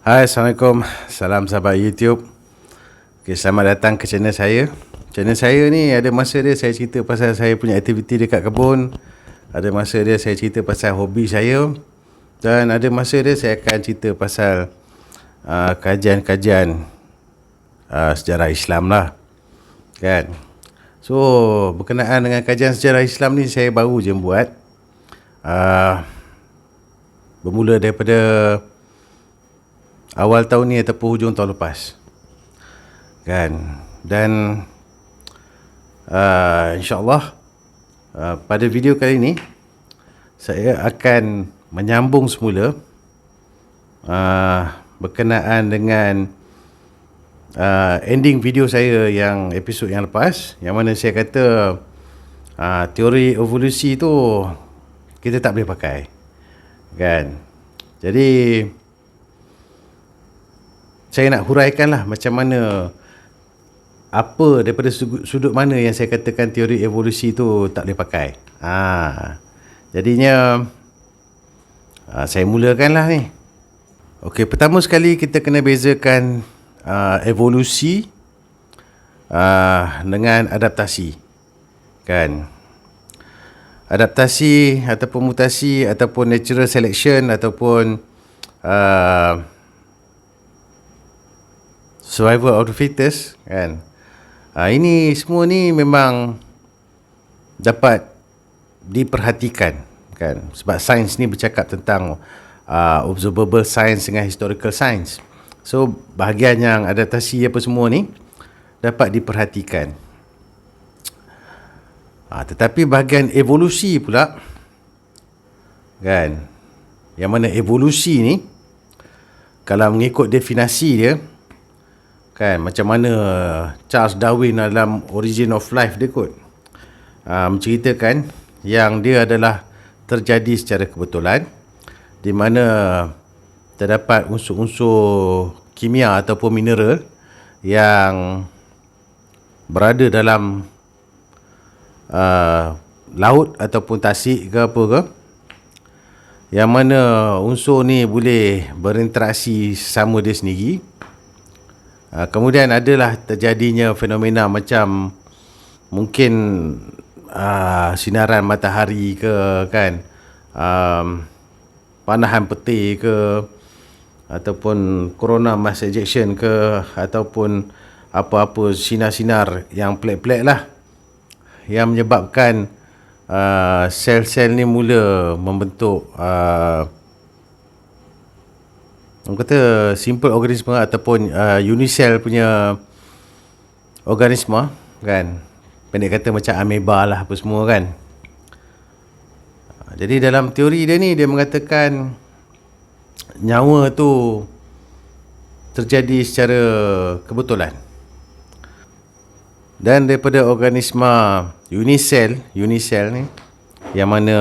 Hai, Assalamualaikum. Salam sahabat YouTube. Okay, selamat datang ke channel saya. Channel saya ni ada masa dia saya cerita pasal saya punya aktiviti dekat kebun. Ada masa dia saya cerita pasal hobi saya. Dan ada masa dia saya akan cerita pasal kajian-kajian sejarah Islam lah. Kan? So, berkenaan dengan kajian sejarah Islam ni saya baru je buat. Bermula daripada awal tahun ni ataupun hujung tahun lepas, kan. Dan insyaAllah pada video kali ni saya akan menyambung semula berkenaan dengan ending video saya yang episod yang lepas, yang mana saya kata teori evolusi tu kita tak boleh pakai, kan. Jadi saya nak huraikan lah macam mana, apa daripada sudut mana yang saya katakan teori evolusi tu tak boleh pakai. Jadinya saya mulakan lah ni. Okey, pertama sekali kita kena bezakan evolusi dengan adaptasi, kan. Adaptasi ataupun mutasi ataupun natural selection ataupun survival of the fittest, kan. Ini semua ni memang dapat diperhatikan, kan. Sebab sains ni bercakap tentang observable science dengan historical science. So bahagian yang adaptasi apa semua ni dapat diperhatikan. Tetapi bahagian evolusi pula, kan, yang mana evolusi ni kalau mengikut definisi dia, kan, macam mana Charles Darwin dalam Origin of Life dia kot, menceritakan yang dia adalah terjadi secara kebetulan, di mana terdapat unsur-unsur kimia ataupun mineral yang berada dalam laut ataupun tasik ke apa ke, yang mana unsur ni boleh berinteraksi sesama dia sendiri. Kemudian adalah terjadinya fenomena macam mungkin sinaran matahari ke, kan, panahan peti ke, ataupun corona mass ejection ke, ataupun apa-apa sinar-sinar yang pelik-pelik lah, yang menyebabkan sel-sel ni mula membentuk orang kata simple organisme ataupun unicell punya organisme, kan. Pendek kata macam ameba lah apa semua, kan. Jadi dalam teori dia ni, dia mengatakan nyawa tu terjadi secara kebetulan. Dan daripada organisme unicell ni, yang mana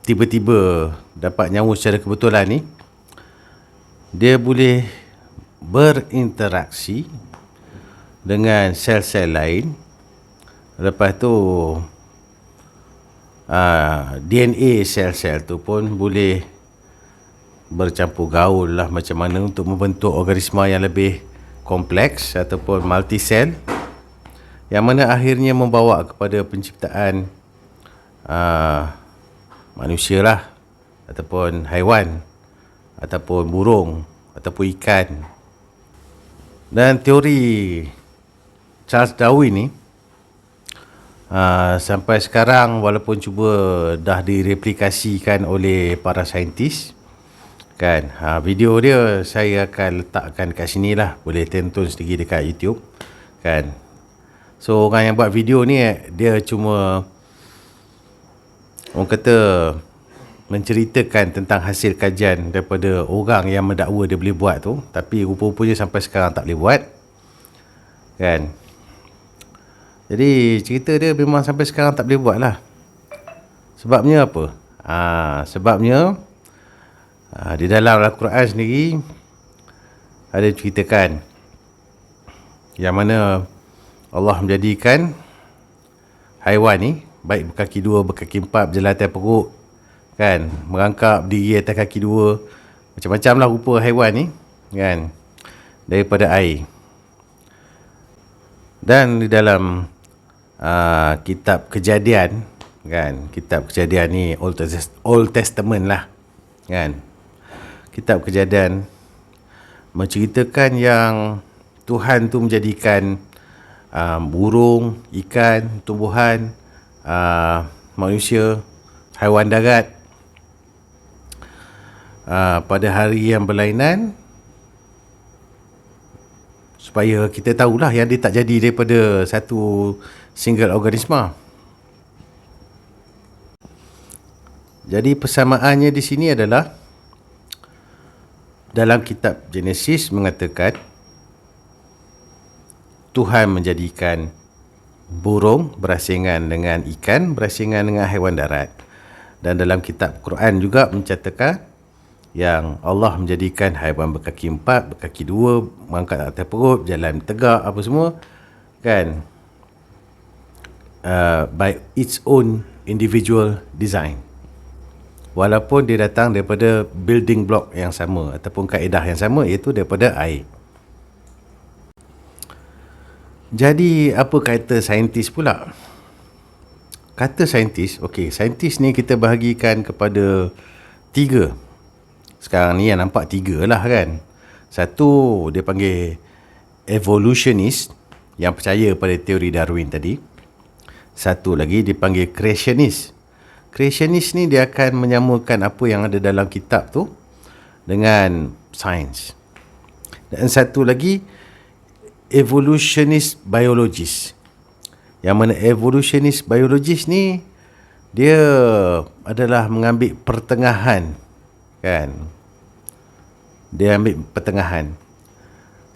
tiba-tiba dapat nyawa secara kebetulan ni, dia boleh berinteraksi dengan sel-sel lain. Lepas tu DNA sel-sel tu pun boleh bercampur gaul lah macam mana untuk membentuk organisme yang lebih kompleks ataupun multisel, yang mana akhirnya membawa kepada penciptaan manusia lah, ataupun haiwan, ataupun burung, ataupun ikan. Dan teori Charles Darwin ni sampai sekarang, walaupun cuba dah direplikasikan oleh para saintis, kan, video dia saya akan letakkan kat sini lah, boleh tonton sendiri dekat YouTube, kan. So orang yang buat video ni, dia cuma orang kata menceritakan tentang hasil kajian daripada orang yang mendakwa dia boleh buat tu, tapi rupa-rupanya sampai sekarang tak boleh buat, kan. Jadi cerita dia memang sampai sekarang tak boleh buat lah. Sebabnya apa? Sebabnya di dalam Al-Quran sendiri ada ceritakan yang mana Allah menjadikan haiwan ni, baik berkaki dua, berkaki empat, berjalan atas perut, kan, merangkap diri atas kaki dua, Macam-macam lah rupa haiwan ni, kan, daripada air. Dan di dalam kitab Kejadian, kan, kitab Kejadian ni Old Testament lah, kan. Kitab Kejadian menceritakan yang Tuhan tu menjadikan burung, ikan, tumbuhan, manusia, haiwan darat pada hari yang berlainan, supaya kita tahulah yang dia tak jadi daripada satu single organisma. Jadi persamaannya di sini adalah dalam kitab Genesis mengatakan Tuhan menjadikan burung berasingan dengan ikan, berasingan dengan haiwan darat. Dan dalam kitab Quran juga mencatatkan yang Allah menjadikan haiwan berkaki 4, berkaki 2, mengangkat atas perut, jalan tegak, apa semua, kan, by its own individual design. Walaupun dia datang daripada building block yang sama ataupun kaedah yang sama, iaitu daripada air. Jadi apa kata saintis pula? Kata saintis, saintis ni kita bahagikan kepada 3. Sekarang ni yang nampak 3 lah, kan. Satu dia panggil evolutionist, yang percaya pada teori Darwin tadi. Satu lagi dipanggil creationist. Creationist ni dia akan menyamakan apa yang ada dalam kitab tu dengan sains. Dan satu lagi evolutionist biologist. Yang mana evolutionist biologist ni dia adalah mengambil pertengahan, kan. Dia ambil pertengahan.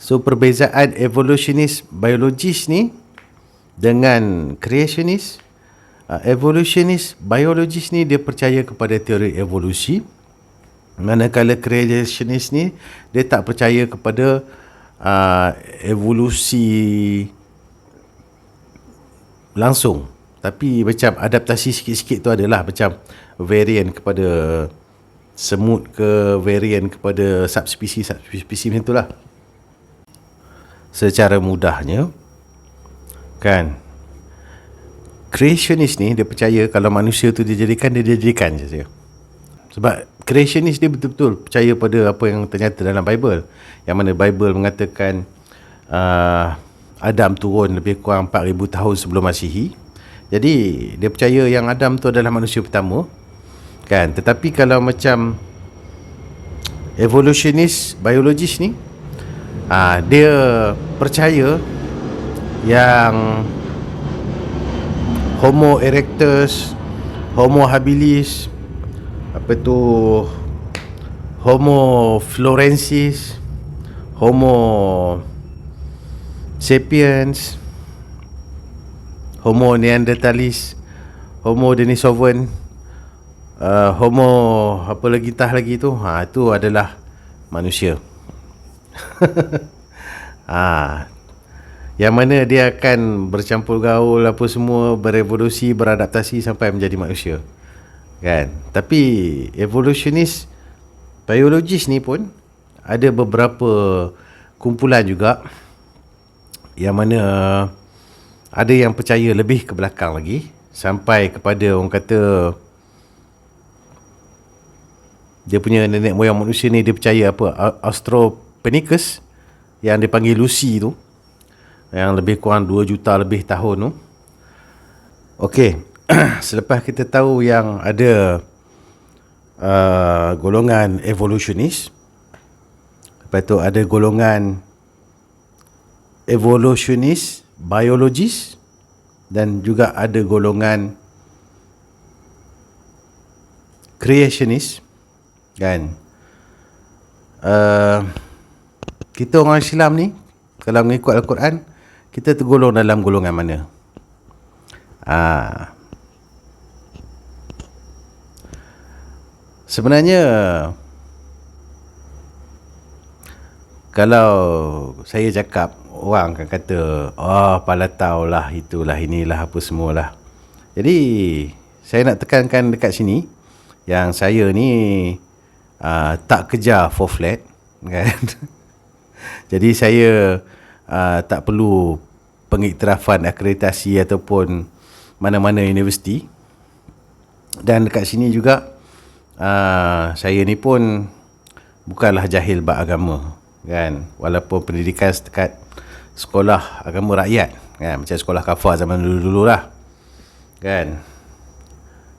So perbezaan evolutionist biologist ni dengan creationist, evolutionist biologist ni dia percaya kepada teori evolusi, manakala creationist ni dia tak percaya kepada evolusi langsung, tapi macam adaptasi sikit-sikit tu adalah, macam variant kepada semut ke, variant kepada subspesies macam itulah. Secara mudahnya, kan, creationist ni dia percaya kalau manusia tu dijadikan, dia dijadikan saja. Sebab creationist dia betul-betul percaya pada apa yang ternyata dalam Bible, yang mana Bible mengatakan Adam turun lebih kurang 4,000 tahun sebelum Masihi. Jadi dia percaya yang Adam tu adalah manusia pertama, kan. Tetapi kalau macam evolutionist biologist ni, dia percaya yang Homo erectus, Homo habilis, Homo florensis, Homo sapiens, Homo neanderthalis, Homo denisovans, Homo apa lagi tu, itu adalah manusia. Yang mana dia akan bercampur gaul apa semua, berevolusi, beradaptasi sampai menjadi manusia, kan. Tapi evolutionist biologist ni pun ada beberapa kumpulan juga, yang mana ada yang percaya lebih ke belakang lagi, sampai kepada orang kata dia punya nenek moyang manusia ni dia percaya Australopithecus yang dipanggil Lucy tu, yang lebih kurang 2 juta lebih tahun tu. Okey, selepas kita tahu yang ada golongan evolutionist, lepas tu ada golongan evolutionist biologist, dan juga ada golongan creationist, kan. Kita orang Islam ni kalau mengikut Al-Quran, kita tergolong dalam golongan mana? Sebenarnya kalau saya cakap, orang akan kata, palatau lah, itulah, inilah, apa semualah. Jadi saya nak tekankan dekat sini yang saya ni tak kejar 4 flat, kan. Jadi saya tak perlu pengiktirafan akreditasi ataupun mana-mana universiti. Dan dekat sini juga saya ni pun bukanlah jahil bab agama, kan. Walaupun pendidikan setakat sekolah agama rakyat, kan, macam sekolah kafar zaman dulu-dulu lah, kan.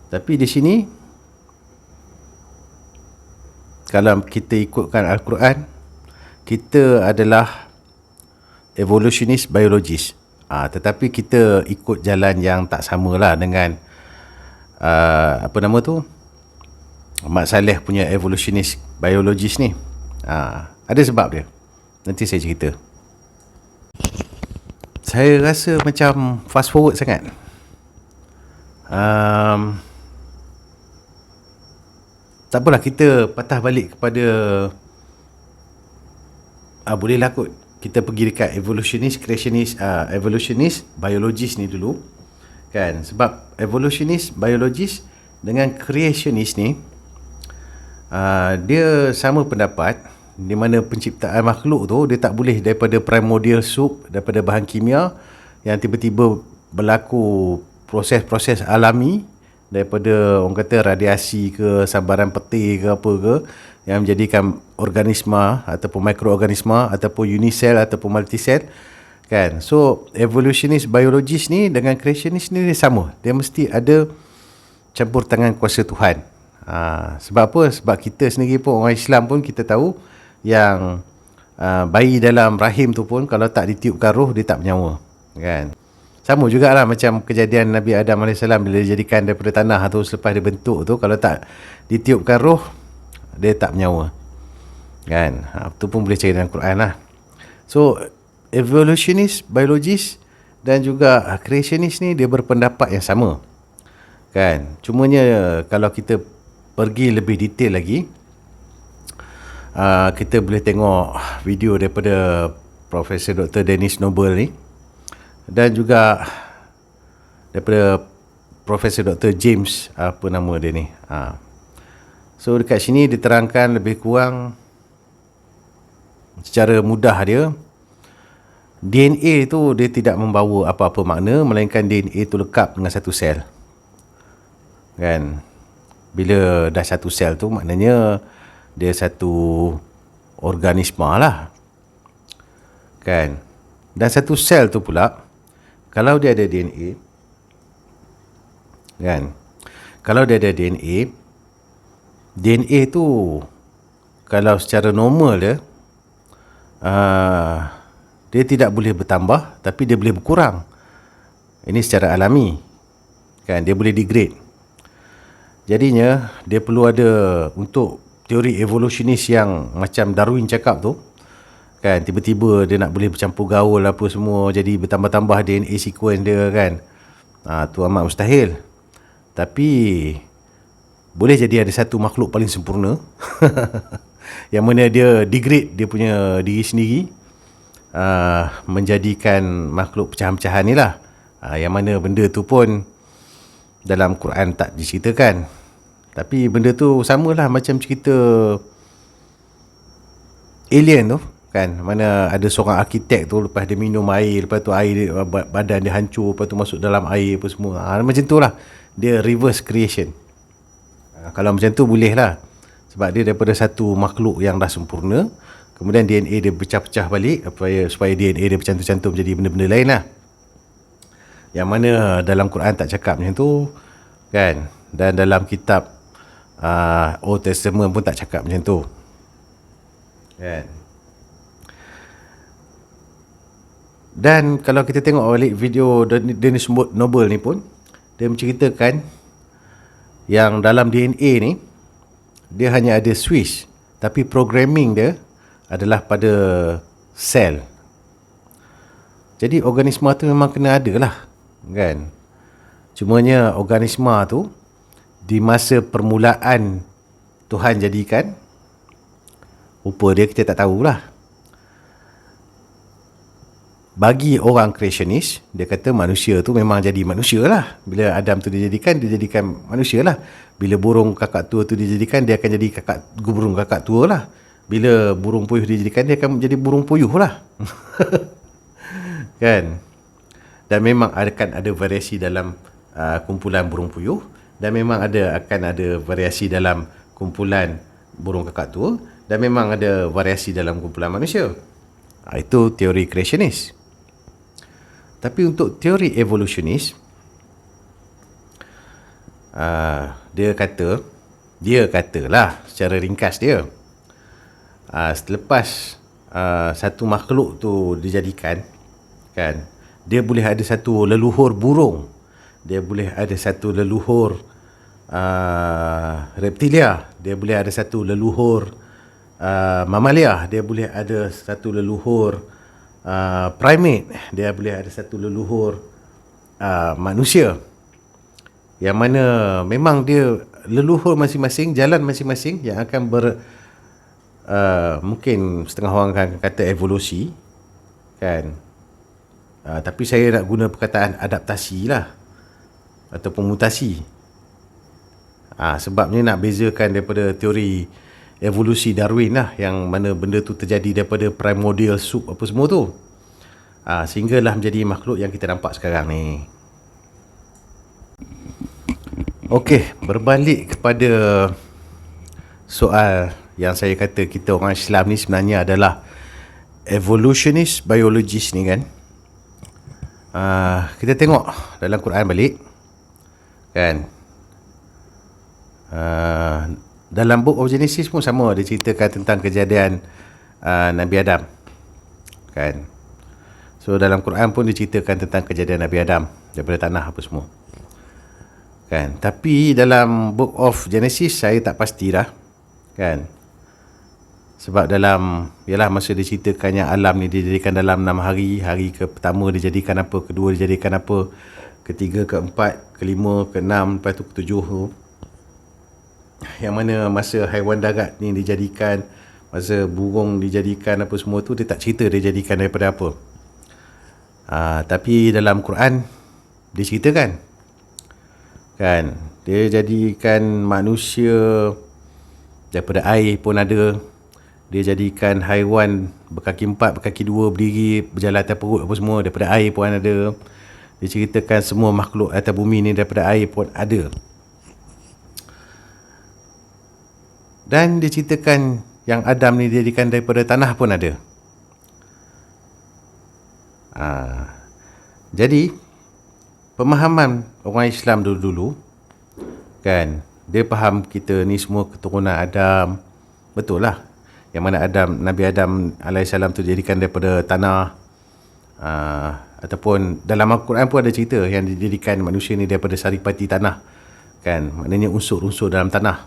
Tapi di sini kalau kita ikutkan Al-Quran, kita adalah evolutionist biologist. Tetapi kita ikut jalan yang tak samalah dengan apa nama tu, Mat Saleh punya evolutionist biologist ni. Ada sebab dia. Nanti saya cerita. Saya rasa macam fast forward sangat. Tak apalah, kita patah balik kepada bolehlah kot kita pergi dekat evolutionist, creationist, evolutionist biologist ni dulu, kan. Sebab evolutionist biologist dengan creationist ni dia sama pendapat, di mana penciptaan makhluk tu dia tak boleh daripada primordial soup, daripada bahan kimia yang tiba-tiba berlaku proses-proses alami daripada orang kata radiasi ke, sambaran peti ke apa ke, yang menjadikan organisma ataupun mikroorganisma ataupun unisel ataupun multisel, kan. So evolutionist biologist ni dengan creationist ni dia sama, dia mesti ada campur tangan kuasa Tuhan. Sebab apa? Sebab kita sendiri pun orang Islam pun kita tahu yang bayi dalam rahim tu pun kalau tak ditiupkan roh dia tak bernyawa, kan. Sama jugalah macam kejadian Nabi Adam AS bila dijadikan daripada tanah tu, selepas dia bentuk tu, kalau tak ditiupkan roh dia tak bernyawa, kan. Itu pun boleh cari dalam Quran lah. So evolutionist biologist dan juga creationist ni dia berpendapat yang sama, kan. Cumanya kalau kita pergi lebih detail lagi, kita boleh tengok video daripada Profesor Dr. Dennis Noble ni, dan juga daripada Profesor Dr. James, apa nama dia ni. So dekat sini diterangkan lebih kurang secara mudah dia, DNA tu dia tidak membawa apa-apa makna, melainkan DNA tu lekap dengan satu sel, kan. Bila dah satu sel tu maknanya dia satu organisma lah, kan. Dan satu sel tu pula kalau dia ada DNA, kan, kalau dia ada DNA tu kalau secara normal dia tidak boleh bertambah, tapi dia boleh berkurang. Ini secara alami, kan, dia boleh degrade. Jadinya dia perlu ada, untuk teori evolutionist yang macam Darwin cakap tu, kan, tiba-tiba dia nak boleh bercampur gaul apa semua, jadi bertambah-tambah DNA sequence dia, kan. Tu amat mustahil. Tapi boleh jadi ada satu makhluk paling sempurna yang mana dia degrade dia punya diri sendiri, menjadikan makhluk pecahan-pecahan ni lah. Yang mana benda tu pun dalam Quran tak diceritakan. Tapi benda tu samalah macam cerita alien tu, kan. Mana ada seorang arkitek tu, lepas dia minum air, lepas tu air dia, badan dia hancur, lepas tu masuk dalam air apa semua. Macam tu lah. Dia reverse creation. Kalau macam tu boleh lah. Sebab dia daripada satu makhluk yang dah sempurna, kemudian DNA dia pecah-pecah balik supaya DNA dia bercantum-cantum jadi benda-benda lain lah. Yang mana dalam Quran tak cakap macam tu, kan. Dan dalam kitab Old Testament pun tak cakap macam tu, kan. Dan kalau kita tengok balik video Dennis Noble ni pun, dia menceritakan yang dalam DNA ni dia hanya ada switch, tapi programming dia adalah pada sel. Jadi organisma tu memang kena ada lah, kan. Cumanya organisma tu di masa permulaan Tuhan jadikan, rupa dia kita tak tahulah. bagi orang creationist, dia kata manusia tu memang jadi manusia lah. Bila Adam tu dijadikan manusia lah. Bila burung kakak tua tu dijadikan, dia akan jadi burung kakak tua lah. Bila burung puyuh dijadikan, dia akan jadi burung puyuh lah. Kan? Dan memang akan ada variasi dalam kumpulan burung puyuh, dan memang akan ada variasi dalam kumpulan burung kakak tua, dan memang ada variasi dalam kumpulan manusia. Itu teori creationist. Tapi untuk teori evolutionist, dia katalah secara ringkas dia, selepas satu makhluk tu dijadikan, kan, dia boleh ada satu leluhur burung, dia boleh ada satu leluhur reptilia, dia boleh ada satu leluhur mamalia, dia boleh ada satu leluhur primate, dia boleh ada satu leluhur manusia, yang mana memang dia leluhur masing-masing, jalan masing-masing yang akan mungkin setengah orang akan kata evolusi, kan, tapi saya nak guna perkataan adaptasi lah, ataupun mutasi, sebabnya nak bezakan daripada teori evolusi Darwin lah, yang mana benda tu terjadi daripada primordial soup apa semua tu, sehinggalah menjadi makhluk yang kita nampak sekarang ni. Okey, berbalik kepada soal yang saya kata kita orang Islam ni sebenarnya adalah evolutionist biologist ni, kan. Kita tengok dalam Quran balik, kan. Dalam Book of Genesis pun sama, dia ceritakan tentang kejadian Nabi Adam, kan. So dalam Quran pun diceritakan tentang kejadian Nabi Adam daripada tanah apa semua, kan. Tapi dalam Book of Genesis saya tak pastilah, kan. Sebab dalam, yalah, masa dia ceritakan yang alam ni dijadikan dalam 6 hari. Hari ke pertama dijadikan apa, kedua dijadikan apa, ketiga, keempat, kelima, keenam, lepas tu ketujuh tu, yang mana masa haiwan darat ni dijadikan, masa burung dijadikan apa semua tu, dia tak cerita dia jadikan daripada apa. Tapi dalam Quran dia ceritakan, kan, dia jadikan manusia daripada air pun ada, dia jadikan haiwan berkaki 4, berkaki 2, berdiri, berjalan atas perut apa semua, daripada air pun ada. Dia ceritakan semua makhluk atas bumi ni daripada air pun ada. Dan dia ceritakan yang Adam ni dijadikan daripada tanah pun ada. Jadi pemahaman orang Islam dulu-dulu, kan, dia faham kita ni semua keturunan Adam. Betul lah, yang mana Nabi Adam alaihissalam tu dijadikan daripada tanah. Ataupun dalam Al-Quran pun ada cerita yang dijadikan manusia ni daripada saripati tanah, kan, maknanya unsur-unsur dalam tanah.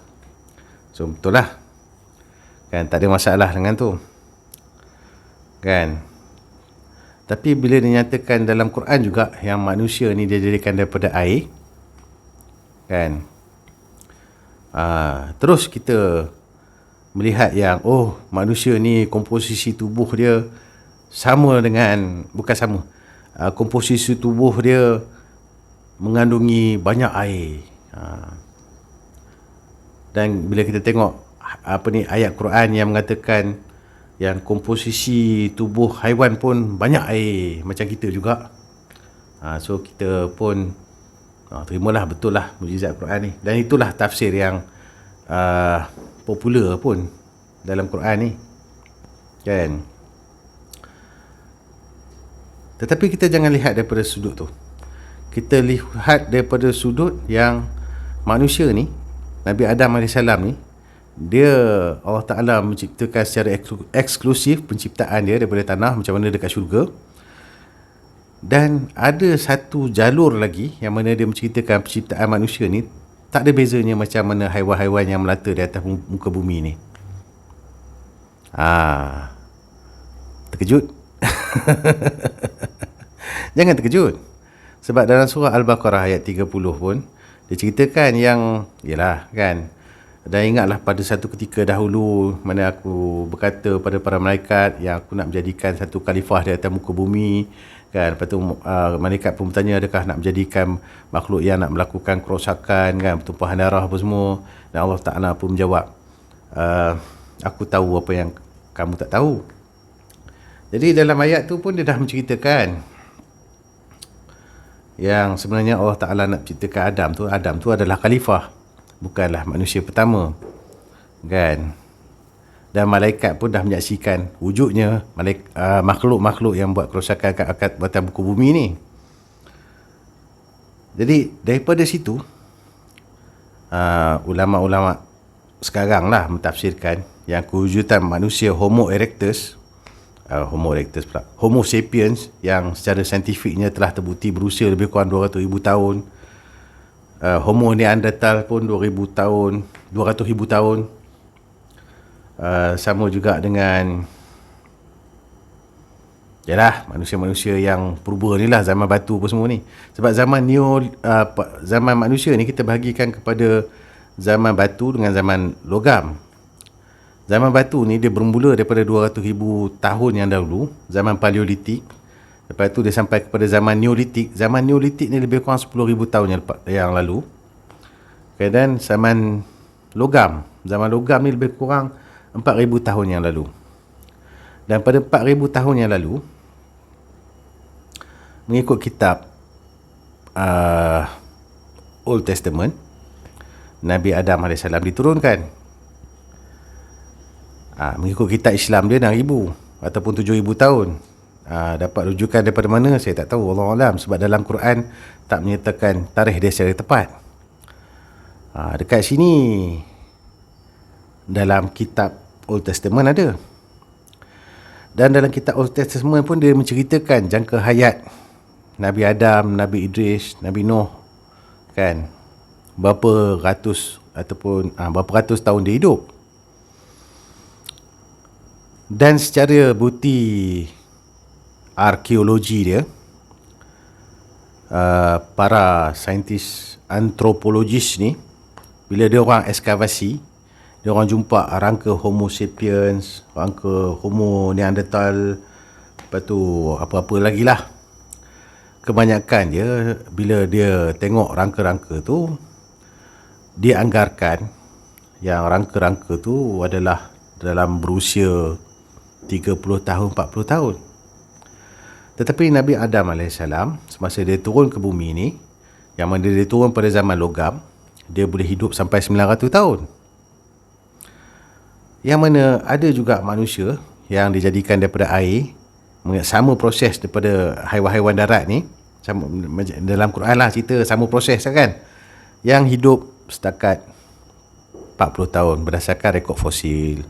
So betul lah, kan, tak ada masalah dengan tu, kan. Tapi bila dinyatakan dalam Quran juga yang manusia ni dijadikan daripada air, kan, terus kita melihat yang manusia ni komposisi tubuh dia sama dengan, bukan sama, komposisi tubuh dia mengandungi banyak air. Dan bila kita tengok ayat Quran yang mengatakan yang komposisi tubuh haiwan pun banyak air macam kita juga, so kita pun terimalah betul lah mukjizat Quran ni. Dan itulah tafsir yang popular pun dalam Quran ni, kan. Tetapi kita jangan lihat daripada sudut tu. Kita lihat daripada sudut yang manusia ni, Nabi Adam AS ni, dia, Allah Ta'ala menciptakan secara eksklusif penciptaan dia daripada tanah, macam mana dekat syurga. Dan ada satu jalur lagi yang mana dia menceritakan penciptaan manusia ni tak ada bezanya macam mana haiwan-haiwan yang melata di atas muka bumi ni. Terkejut? Jangan terkejut. Sebab dalam surah Al-Baqarah ayat 30 pun dia ceritakan yang, yalah, kan, Dan ingatlah pada satu ketika dahulu mana aku berkata pada para malaikat yang aku nak menjadikan satu khalifah di atas muka bumi, kan. Lepas tu malaikat pun bertanya, adakah nak menjadikan makhluk yang nak melakukan kerosakan, kan, pertumpahan darah apa semua. Dan Allah Ta'ala pun menjawab, aku tahu apa yang kamu tak tahu. Jadi dalam ayat tu pun dia dah menceritakan yang sebenarnya Allah Ta'ala nak ceritakan Adam tu adalah khalifah, bukanlah manusia pertama, kan. Dan malaikat pun dah menyaksikan wujudnya makhluk-makhluk yang buat kerosakan kat atas muka bumi ni. Jadi daripada situ ulama-ulama sekarang lah mentafsirkan yang kewujudan manusia Homo erectus Homo sapiens yang secara saintifiknya telah terbukti berusia lebih kurang 200,000 tahun. Homo Neanderthal pun 200,000 tahun. Sama juga dengan yalah manusia-manusia yang purba ni lah, zaman batu apa semua ni. Sebab zaman manusia ni kita bahagikan kepada zaman batu dengan zaman logam. Zaman batu ni dia bermula daripada 200,000 tahun yang dahulu, zaman Paleolitik. Lepas tu dia sampai kepada zaman Neolitik. Zaman Neolitik ni lebih kurang 10,000 tahun yang lalu. Dan zaman logam ni lebih kurang 4,000 tahun yang lalu. Dan pada 4,000 tahun yang lalu, mengikut kitab Old Testament, Nabi Adam AS diturunkan. Mengikut kitab Islam dia 6,000 ataupun 7,000 tahun. Dapat rujukan daripada mana saya tak tahu, Wallahu alam, sebab dalam Quran tak menyertakan tarikh dia secara tepat. Dekat sini dalam kitab Old Testament ada. Dan dalam kitab Old Testament pun dia menceritakan jangka hayat Nabi Adam, Nabi Idris, Nabi Nuh, kan, berapa ratus tahun dia hidup. Dan secara bukti arkeologi dia, para saintis antropologis ni, bila dia orang ekskavasi, dia orang jumpa rangka Homo sapiens, rangka Homo Neanderthal, lepas tu apa-apa lagi lah. Kebanyakan dia, bila dia tengok rangka-rangka tu, dia anggarkan yang rangka-rangka tu adalah dalam berusia 30 tahun, 40 tahun. Tetapi Nabi Adam AS, semasa dia turun ke bumi ni, yang mana dia turun pada zaman logam, dia boleh hidup sampai 900 tahun. Yang mana ada juga manusia yang dijadikan daripada air, sama proses daripada haiwan-haiwan darat ni, sama, dalam Quran lah cerita sama proses kan, yang hidup setakat 40 tahun berdasarkan rekod fosil.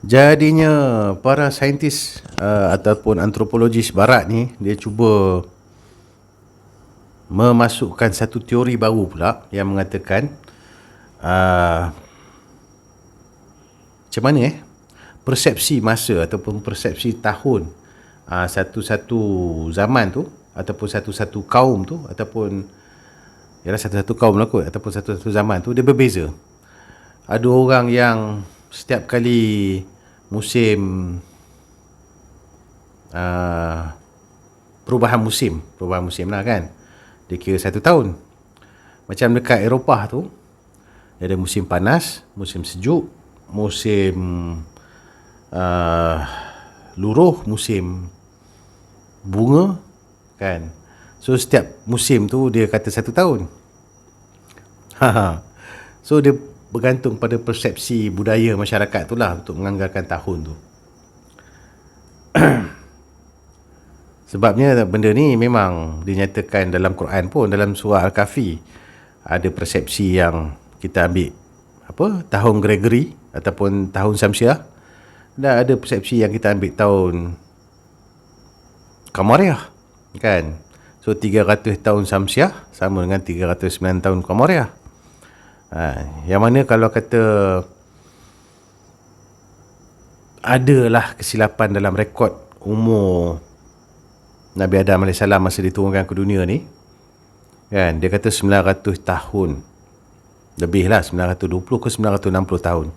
Jadinya para saintis ataupun antropologis barat ni, dia cuba memasukkan satu teori baru pula yang mengatakan macam mana persepsi masa ataupun persepsi tahun satu-satu zaman tu, ataupun satu-satu kaum tu, ataupun ialah satu-satu kaum lah kot, ataupun satu-satu zaman tu dia berbeza. Ada orang yang setiap kali musim perubahan musim lah kan, dia kira 1 tahun. Macam dekat Eropah tu, dia ada musim panas, musim sejuk, musim luruh, musim bunga, kan. So setiap musim tu dia kata 1 tahun. So dia bergantung pada persepsi budaya masyarakat tu lah untuk menganggarkan tahun tu. Sebabnya benda ni memang dinyatakan dalam Quran pun, dalam surah Al-Kahfi ada persepsi yang kita ambil tahun Gregory ataupun tahun Syamsiah, dan ada persepsi yang kita ambil tahun Qamariah, kan. So 300 tahun Syamsiah sama dengan 309 tahun Qamariah. Yang mana kalau kata adalah kesilapan dalam rekod umur Nabi Adam AS masa diturunkan ke dunia ni, kan, dia kata 900 tahun Lebih lah, 920 ke 960 tahun.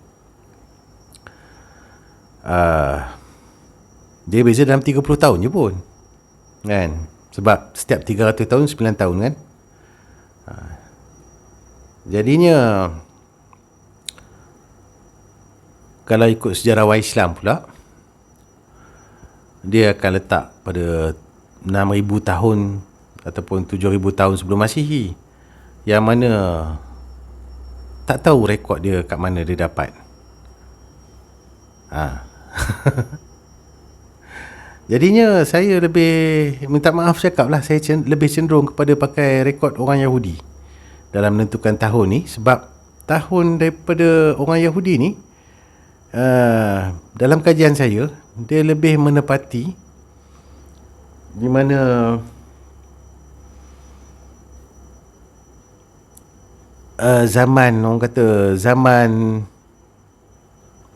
Dia beza dalam 30 tahun je pun, kan? Sebab setiap 300 tahun 9 tahun, kan? Jadinya kalau ikut sejarawan Islam pula, dia akan letak pada 6,000 tahun ataupun 7,000 tahun sebelum Masihi, yang mana tak tahu rekod dia kat mana dia dapat. Jadinya saya lebih, minta maaf cakap lah, saya lebih cenderung kepada pakai rekod orang Yahudi dalam menentukan tahun ni. Sebab tahun daripada orang Yahudi ni, dalam kajian saya, dia lebih menepati, di mana zaman, orang kata zaman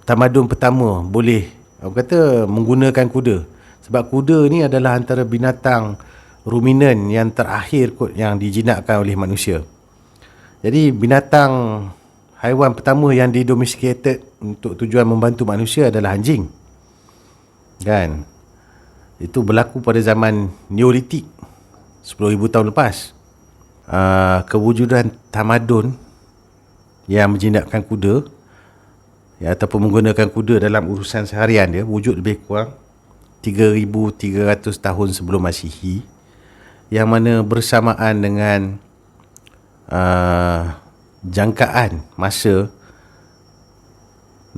tamadun pertama boleh, orang kata, menggunakan kuda. Sebab kuda ni adalah antara binatang ruminan yang terakhir kot yang dijinakkan oleh manusia. Jadi binatang haiwan pertama yang didomesticated untuk tujuan membantu manusia adalah anjing, kan? Itu berlaku pada zaman Neolitik, 10,000 tahun lepas. Kewujudan tamadun yang menjinakkan kuda, ya, ataupun menggunakan kuda dalam urusan seharian dia, wujud lebih kurang 3,300 tahun sebelum Masihi, yang mana bersamaan dengan jangkaan masa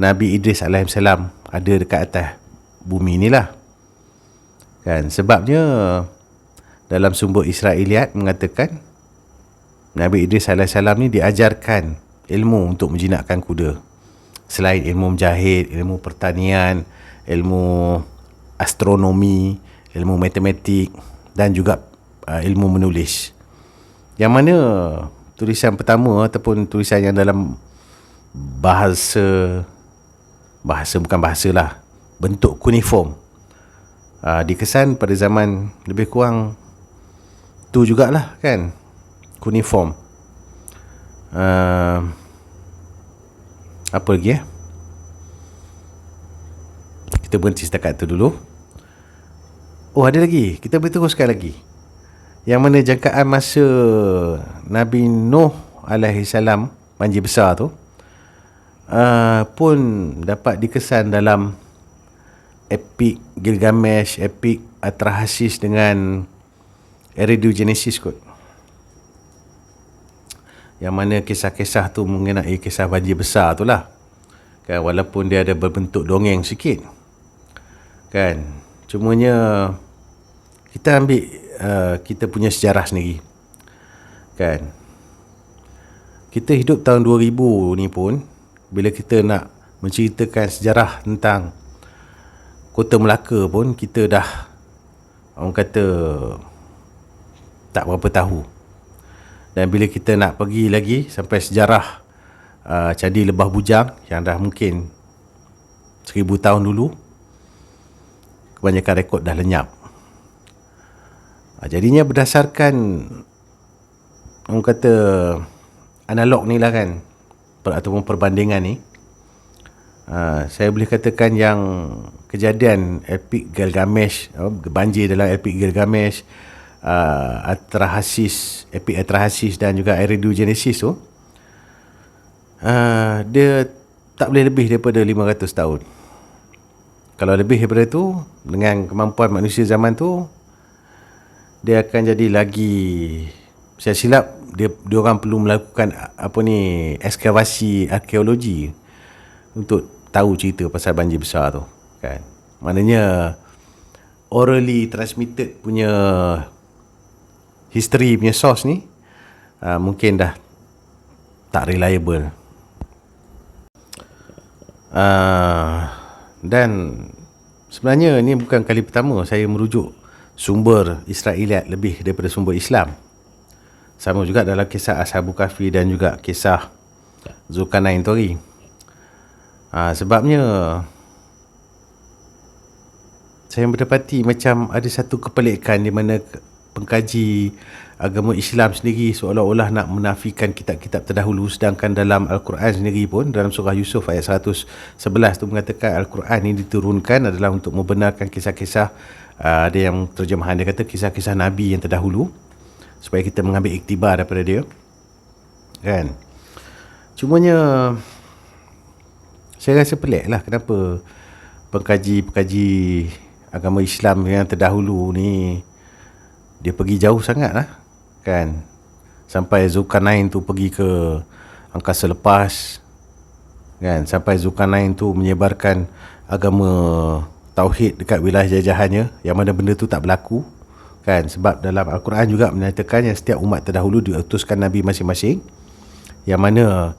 Nabi Idris AS ada dekat atas bumi inilah, kan? Sebabnya dalam sumber Israeliat mengatakan Nabi Idris AS ni diajarkan ilmu untuk menjinakkan kuda. Selain ilmu menjahit, ilmu pertanian, ilmu astronomi, ilmu matematik, dan juga ilmu menulis. Yang mana tulisan pertama ataupun tulisan yang dalam bahasa bukan bahasa lah, bentuk kuniform, dikesan pada zaman lebih kurang tu jugalah, kan? Kuniform. Apa lagi kita berhenti setakat tu dulu. Oh, ada lagi, kita boleh teruskan lagi, yang mana jangkaan masa Nabi Nuh alaihissalam, banjir besar tu, pun dapat dikesan dalam epik Gilgamesh, epik Atrahasis dengan Eridu Genesis kot, yang mana kisah-kisah tu mengenai kisah banjir besar tu lah, kan? Walaupun dia ada berbentuk dongeng sikit, kan? Cumanya kita ambil kita punya sejarah sendiri, kan? Kita hidup tahun 2000 ni pun, bila kita nak menceritakan sejarah tentang Kota Melaka pun, kita dah, orang kata, tak berapa tahu. Dan bila kita nak pergi lagi sampai sejarah Candi Lebah Bujang yang dah mungkin 1000 tahun dulu, kebanyakan rekod dah lenyap. Jadinya berdasarkan, orang kata, analog ni lah, kan, ataupun perbandingan ni, saya boleh katakan yang kejadian epik Gilgamesh, banjir dalam epik Gilgamesh, Atrahasis, epik Atrahasis dan juga Eridu Genesis tu, dia tak boleh lebih daripada 500 tahun. Kalau lebih daripada tu, dengan kemampuan manusia zaman tu, dia akan jadi lagi, saya silap, dia orang perlu melakukan ekskavasi arkeologi untuk tahu cerita pasal banjir besar tu, kan? Maknanya orally transmitted punya history punya source ni mungkin dah tak reliable. Dan sebenarnya ini bukan kali pertama saya merujuk sumber Israeliat lebih daripada sumber Islam. Sama juga dalam kisah Ashabul Kahfi dan juga kisah Zulkarnain Tori. Sebabnya saya mendapati macam ada satu kepelikan di mana pengkaji agama Islam sendiri seolah-olah nak menafikan kitab-kitab terdahulu, sedangkan dalam Al-Quran sendiri pun dalam surah Yusuf ayat 111 tu mengatakan Al-Quran ini diturunkan adalah untuk membenarkan kisah-kisah, ada yang terjemahan dia kata kisah-kisah Nabi yang terdahulu, supaya kita mengambil iktibar daripada dia, kan. Cumanya saya rasa pelik lah kenapa pengkaji-pengkaji agama Islam yang terdahulu ni dia pergi jauh sangat lah, kan. Sampai Zulkarnain tu pergi ke angkasa lepas, kan. Sampai Zulkarnain tu menyebarkan agama tauhid dekat wilayah jajahannya, yang mana benda tu tak berlaku, kan. Sebab dalam Al-Quran juga menyatakan yang setiap umat terdahulu diutuskan Nabi masing-masing, yang mana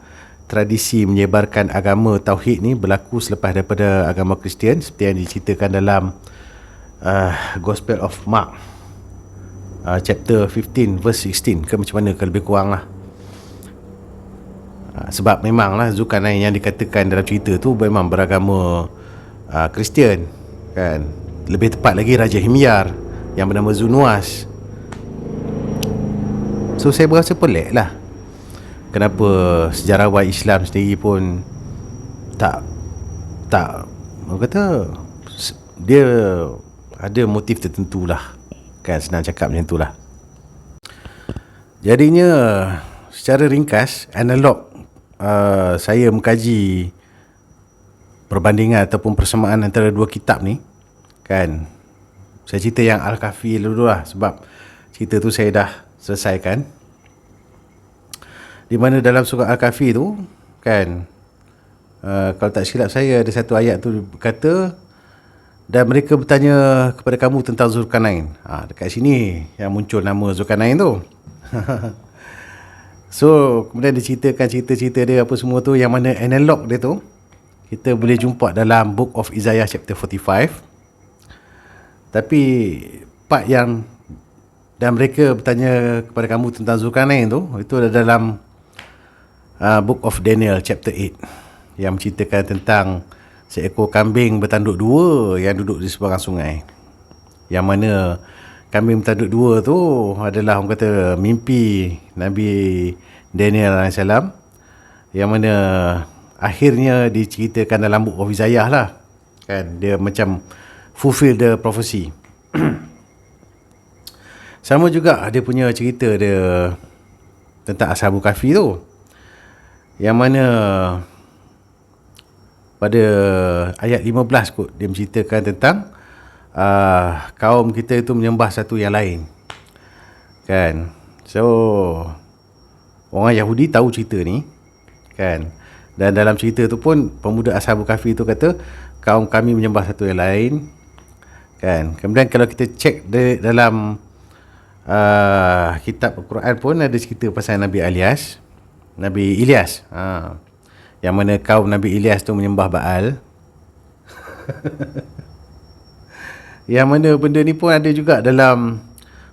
tradisi menyebarkan agama tauhid ni berlaku selepas daripada agama Kristian, seperti yang diceritakan dalam Gospel of Mark, chapter 15 verse 16 ke macam mana ke, lebih kurang lah. Sebab memanglah Zulkarnain yang dikatakan dalam cerita tu memang beragama Kristian, kan. Lebih tepat lagi Raja Himyar yang bernama Zunuas. So saya berasa pelik lah kenapa sejarawan Islam sendiri pun tak orang kata dia ada motif tertentu lah, kan. Senang cakap macam tu lah. Jadinya secara ringkas, analog, saya mengkaji perbandingan ataupun persamaan antara dua kitab ni, kan. Saya cerita yang Al-Kahfi dulu lah, sebab cerita tu saya dah selesaikan, di mana dalam surah Al-Kahfi tu, kan, kalau tak silap saya ada satu ayat tu berkata, dan mereka bertanya kepada kamu tentang Zulkarnain. Dekat sini yang muncul nama Zulkarnain tu. So kemudian dia ceritakan cerita-cerita dia apa semua tu, yang mana analog dia tu kita boleh jumpa dalam Book of Isaiah chapter 45. Tapi part yang dan mereka bertanya kepada kamu tentang Zulkarnain tu, itu ada dalam Book of Daniel chapter 8, yang menceritakan tentang seekor kambing bertanduk dua yang duduk di seberang sungai. Yang mana kambing bertanduk dua tu adalah orang kata mimpi Nabi Daniel AS, yang mana akhirnya diceritakan dalam Book of Isaiah lah, kan. Dia macam fulfill the prophecy. Sama juga dia punya cerita dia tentang Ashabul Kahfi tu, yang mana pada ayat 15 kot dia menceritakan tentang kaum kita itu menyembah satu yang lain, kan. So orang Yahudi tahu cerita ni, kan. Dan dalam cerita tu pun pemuda Ashabul Kahfi tu kata kaum kami menyembah satu yang lain, kan. Kemudian kalau kita cek dalam kitab Al-Quran pun ada cerita pasal Nabi Ilyas, yang mana kaum Nabi Ilyas tu menyembah Baal. Yang mana benda ni pun ada juga dalam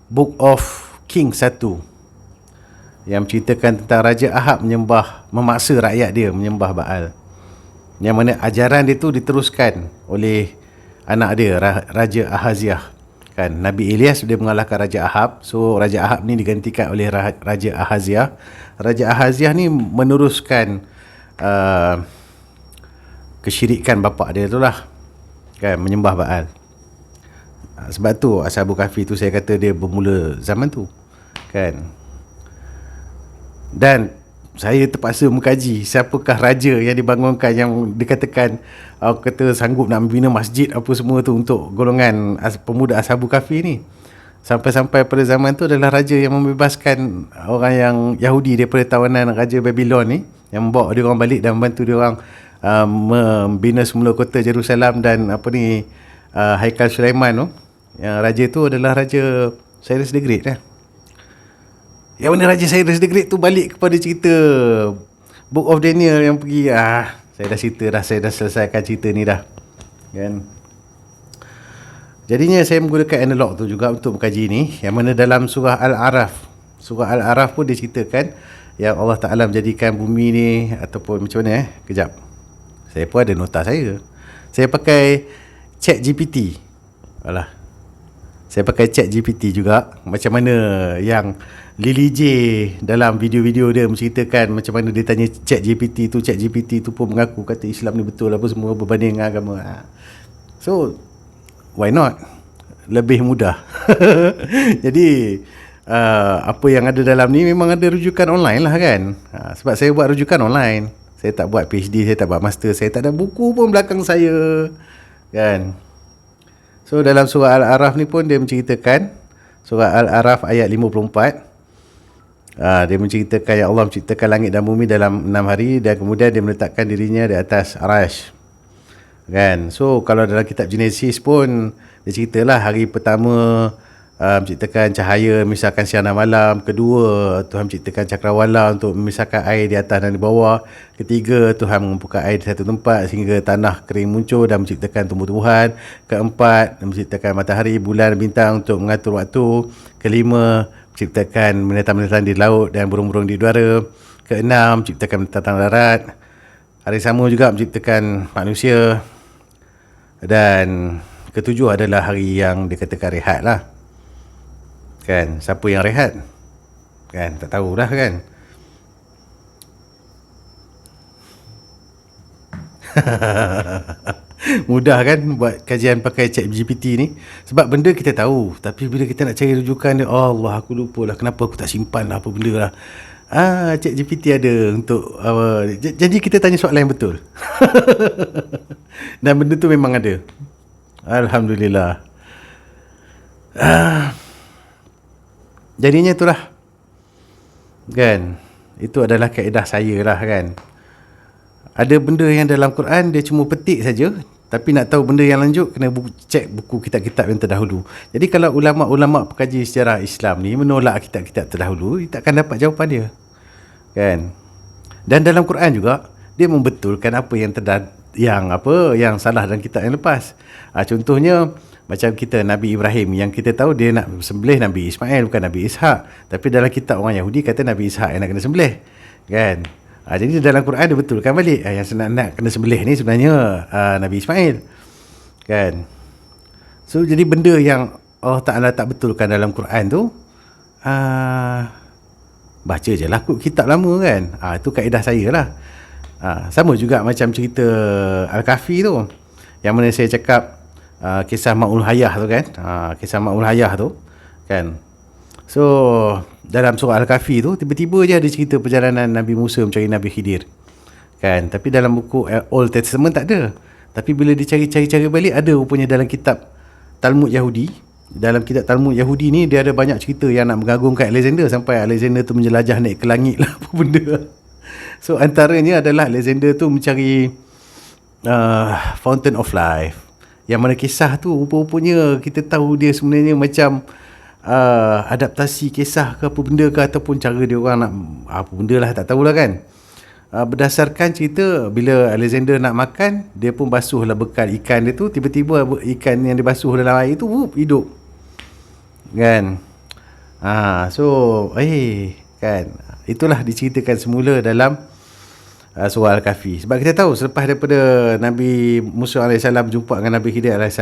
Book of King 1, yang menceritakan tentang Raja Ahab memaksa rakyat dia menyembah Baal, yang mana ajaran dia tu diteruskan oleh anak dia, Raja Ahaziah, kan. Nabi Ilyas dia mengalahkan Raja Ahab, so Raja Ahab ni digantikan oleh Raja Ahaziah. Raja Ahaziah ni meneruskan kesyirikan bapa dia tu lah, kan, menyembah Baal. Sebab tu Ashabul Kahfi tu saya kata dia bermula zaman tu, kan. Dan saya terpaksa mengkaji siapakah raja yang dibangunkan, yang dikatakan kata sanggup nak membina masjid apa semua tu untuk golongan pemuda Ashabul Kahfi ni. Sampai-sampai pada zaman tu adalah raja yang membebaskan orang yang Yahudi daripada tawanan Raja Babylon ni, yang membawa dia orang balik dan membantu dia orang membina semula kota Jerusalem dan Haikal Sulaiman tu. Yang raja tu adalah Raja Cyrus the Great lah. Yang mana Raja Cyrus the Great tu balik kepada cerita Book of Daniel yang pergi. Saya dah cerita dah, saya dah selesaikan cerita ni dah, kan. Jadinya saya menggunakan analog tu juga untuk mengkaji ni, yang mana dalam surah Al-Araf pun diceritakan yang Allah Ta'ala menjadikan bumi ni, ataupun macam mana kejap, saya pun ada nota saya pakai ChatGPT. Saya pakai chat GPT juga. Macam mana yang Lily J dalam video-video dia menceritakan macam mana dia tanya chat GPT tu. Chat GPT tu pun mengaku kata Islam ni betul apa semua berbanding dengan agama. So why not? Lebih mudah. Jadi apa yang ada dalam ni memang ada rujukan online lah kan. Sebab saya buat rujukan online. Saya tak buat PhD, saya tak buat master, saya tak ada buku pun belakang saya kan. So dalam surah Al-A'raf ni pun dia menceritakan, surah Al-A'raf ayat 54, dia menceritakan yang Allah menciptakan langit dan bumi dalam 6 hari dan kemudian dia meletakkan dirinya di atas arash kan. So kalau dalam kitab Genesis pun dia ceritalah hari pertama menciptakan cahaya memisahkan siang dan malam, kedua Tuhan menciptakan cakrawala untuk memisahkan air di atas dan di bawah, ketiga Tuhan mengumpulkan air di satu tempat sehingga tanah kering muncul dan menciptakan tumbuh-tumbuhan, keempat menciptakan matahari, bulan, bintang untuk mengatur waktu, kelima menciptakan binatang-binatang di laut dan burung-burung di udara, keenam menciptakan binatang darat, hari sama juga menciptakan manusia, dan ketujuh adalah hari yang dikatakan rehat lah kan. Siapa yang rehat kan, tak tahulah kan. Mudah kan buat kajian pakai chat GPT ni, sebab benda kita tahu, tapi bila kita nak cari rujukan dia, Allah aku lupa lah kenapa aku tak simpan lah apa benda lah. Chat GPT ada untuk jadi kita tanya soalan yang betul. Dan benda tu memang ada, Alhamdulillah. Jadinya itulah kan, itu adalah kaedah saya lah kan. Ada benda yang dalam Quran dia cuma petik saja, tapi nak tahu benda yang lanjut kena cek buku kitab-kitab yang terdahulu. Jadi kalau ulama-ulama pekaji sejarah Islam ni menolak kitab-kitab terdahulu, dia takkan dapat jawapan dia kan. Dan dalam Quran juga dia membetulkan apa yang salah dalam kitab yang lepas. Contohnya macam kita Nabi Ibrahim, yang kita tahu dia nak sembelih Nabi Ismail bukan Nabi Ishak, tapi dalam kitab orang Yahudi kata Nabi Ishak yang nak kena sembelih kan. Jadi dalam Quran dia betulkan balik yang nak kena sembelih ni sebenarnya Nabi Ismail kan. So jadi benda yang Allah Ta'ala tak betulkan dalam Quran tu, baca je lah kitab lama kan. Itu kaedah saya lah. Sama juga macam cerita Al-Kahfi tu, yang mana saya cakap kisah Ma'ul Hayah tu kan. Kisah Ma'ul Hayah tu kan. So dalam surah Al-Kahfi tu tiba-tiba je ada cerita perjalanan Nabi Musa mencari Nabi Khidir kan. Tapi dalam buku Old Testament tak ada. Tapi bila dicari-cari balik, ada rupanya dalam kitab Talmud Yahudi. Dalam kitab Talmud Yahudi ni dia ada banyak cerita yang nak mengagungkan Alexander, sampai Alexander tu menjelajah naik ke langit lah apa benda. So antaranya adalah Alexander tu mencari Fountain of Life, yang mana kisah tu rupa-rupanya kita tahu dia sebenarnya macam adaptasi kisah ke apa benda ke, ataupun cara dia orang nak apa benda lah, tak tahulah kan. Berdasarkan cerita bila Alexander nak makan, dia pun basuhlah bekal ikan dia tu, tiba-tiba ikan yang dibasuh dalam air tu hidup kan. So kan, itulah diceritakan semula dalam surah Al-Kahfi. Sebab kita tahu selepas daripada Nabi Musa AS berjumpa dengan Nabi Khidir AS,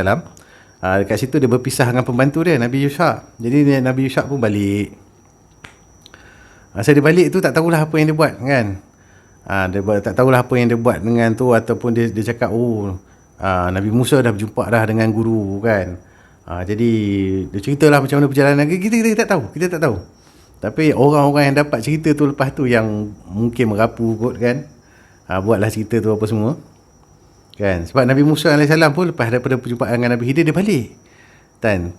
dekat situ dia berpisah dengan pembantu dia, Nabi Yusha. Jadi Nabi Yusha pun balik. Masa dia balik tu tak tahulah apa yang dia buat kan. Dia tak tahulah apa yang dia buat dengan tu, ataupun dia cakap Nabi Musa dah berjumpa dah dengan guru kan. Jadi dia ceritalah macam mana perjalanan. Kita tak tahu. Tapi orang-orang yang dapat cerita tu lepas tu yang mungkin merapu kot kan, buatlah cerita tu apa semua kan. Sebab Nabi Musa AS pun lepas daripada perjumpaan dengan Nabi Khidir dia balik kan.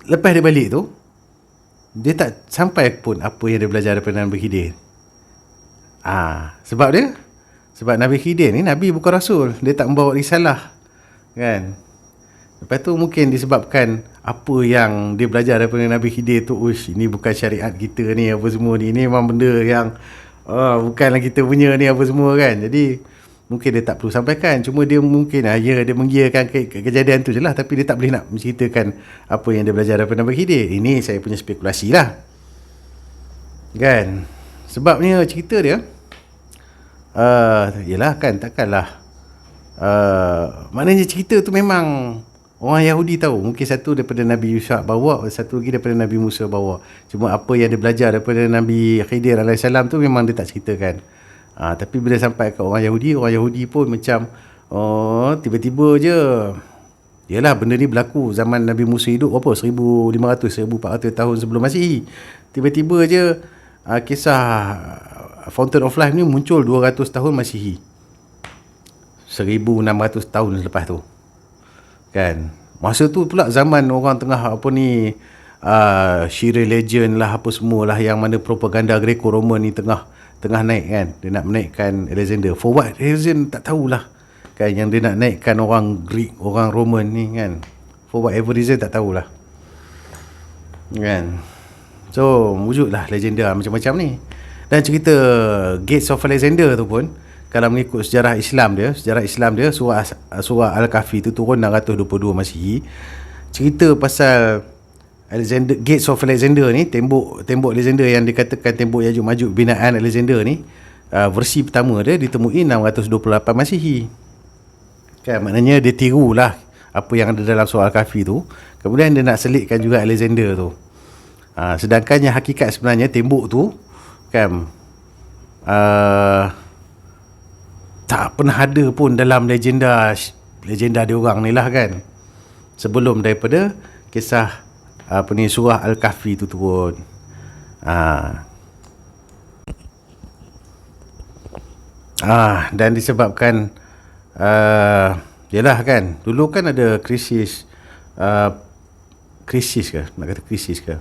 Lepas dia balik tu, dia tak sampai pun apa yang dia belajar daripada Nabi Khidir. Sebab Nabi Khidir ni Nabi bukan Rasul, dia tak membawa risalah kan. Lepas tu mungkin disebabkan apa yang dia belajar daripada Nabi Khidir tu, ini bukan syariat kita ni apa semua ni, ini memang benda yang bukanlah kita punya ni apa semua kan. Jadi mungkin dia tak perlu sampaikan, cuma dia mungkin dia menggiakan kejadian tu je lah, tapi dia tak boleh nak menceritakan apa yang dia belajar daripada Nabi Khidir. Ini saya punya spekulasi lah kan. Sebabnya cerita dia yelah kan, takkanlah maknanya cerita tu memang Orang Yahudi tahu, mungkin satu daripada Nabi Yusuf bawa, satu lagi daripada Nabi Musa bawa. Cuma apa yang dia belajar daripada Nabi Khidir alaihissalam tu memang dia tak ceritakan. Tapi bila sampai ke orang Yahudi pun macam tiba-tiba je. Yalah, benda ni berlaku zaman Nabi Musa hidup berapa? 1500, 1400 tahun sebelum Masihi. Tiba-tiba je kisah Fountain of Life ni muncul 200 tahun Masihi. 1600 tahun selepas tu. Kan, masa tu pula zaman orang tengah Syria legend lah, apa semualah, yang mana propaganda Greco-Roman ni tengah naik kan. Dia nak menaikkan Alexander. For what reason tak tahulah kan, yang dia nak naikkan orang Greek, orang Roman ni kan. For whatever reason tak tahulah kan. So wujudlah legenda macam-macam ni. Dan cerita Gates of Alexander tu pun, kalau mengikut sejarah Islam dia surah Al-Kahfi tu turun 622 Masihi. Cerita pasal Alexander, Gates of Alexander ni, tembok Alexander yang dikatakan tembok Yajuj Majuj binaan Alexander ni, versi pertama dia ditemui 628 Masihi. Kan, maknanya dia tirulah apa yang ada dalam surah Al-Kahfi tu. Kemudian dia nak selitkan juga Alexander tu. Sedangkan yang hakikat sebenarnya tembok tu kan, tak pernah ada pun dalam legenda dia orang ni lah kan, sebelum daripada kisah surah Al-Kahfi tu turun. Dan disebabkan yalah kan, dulu kan ada krisis ke, nak kata krisis ke,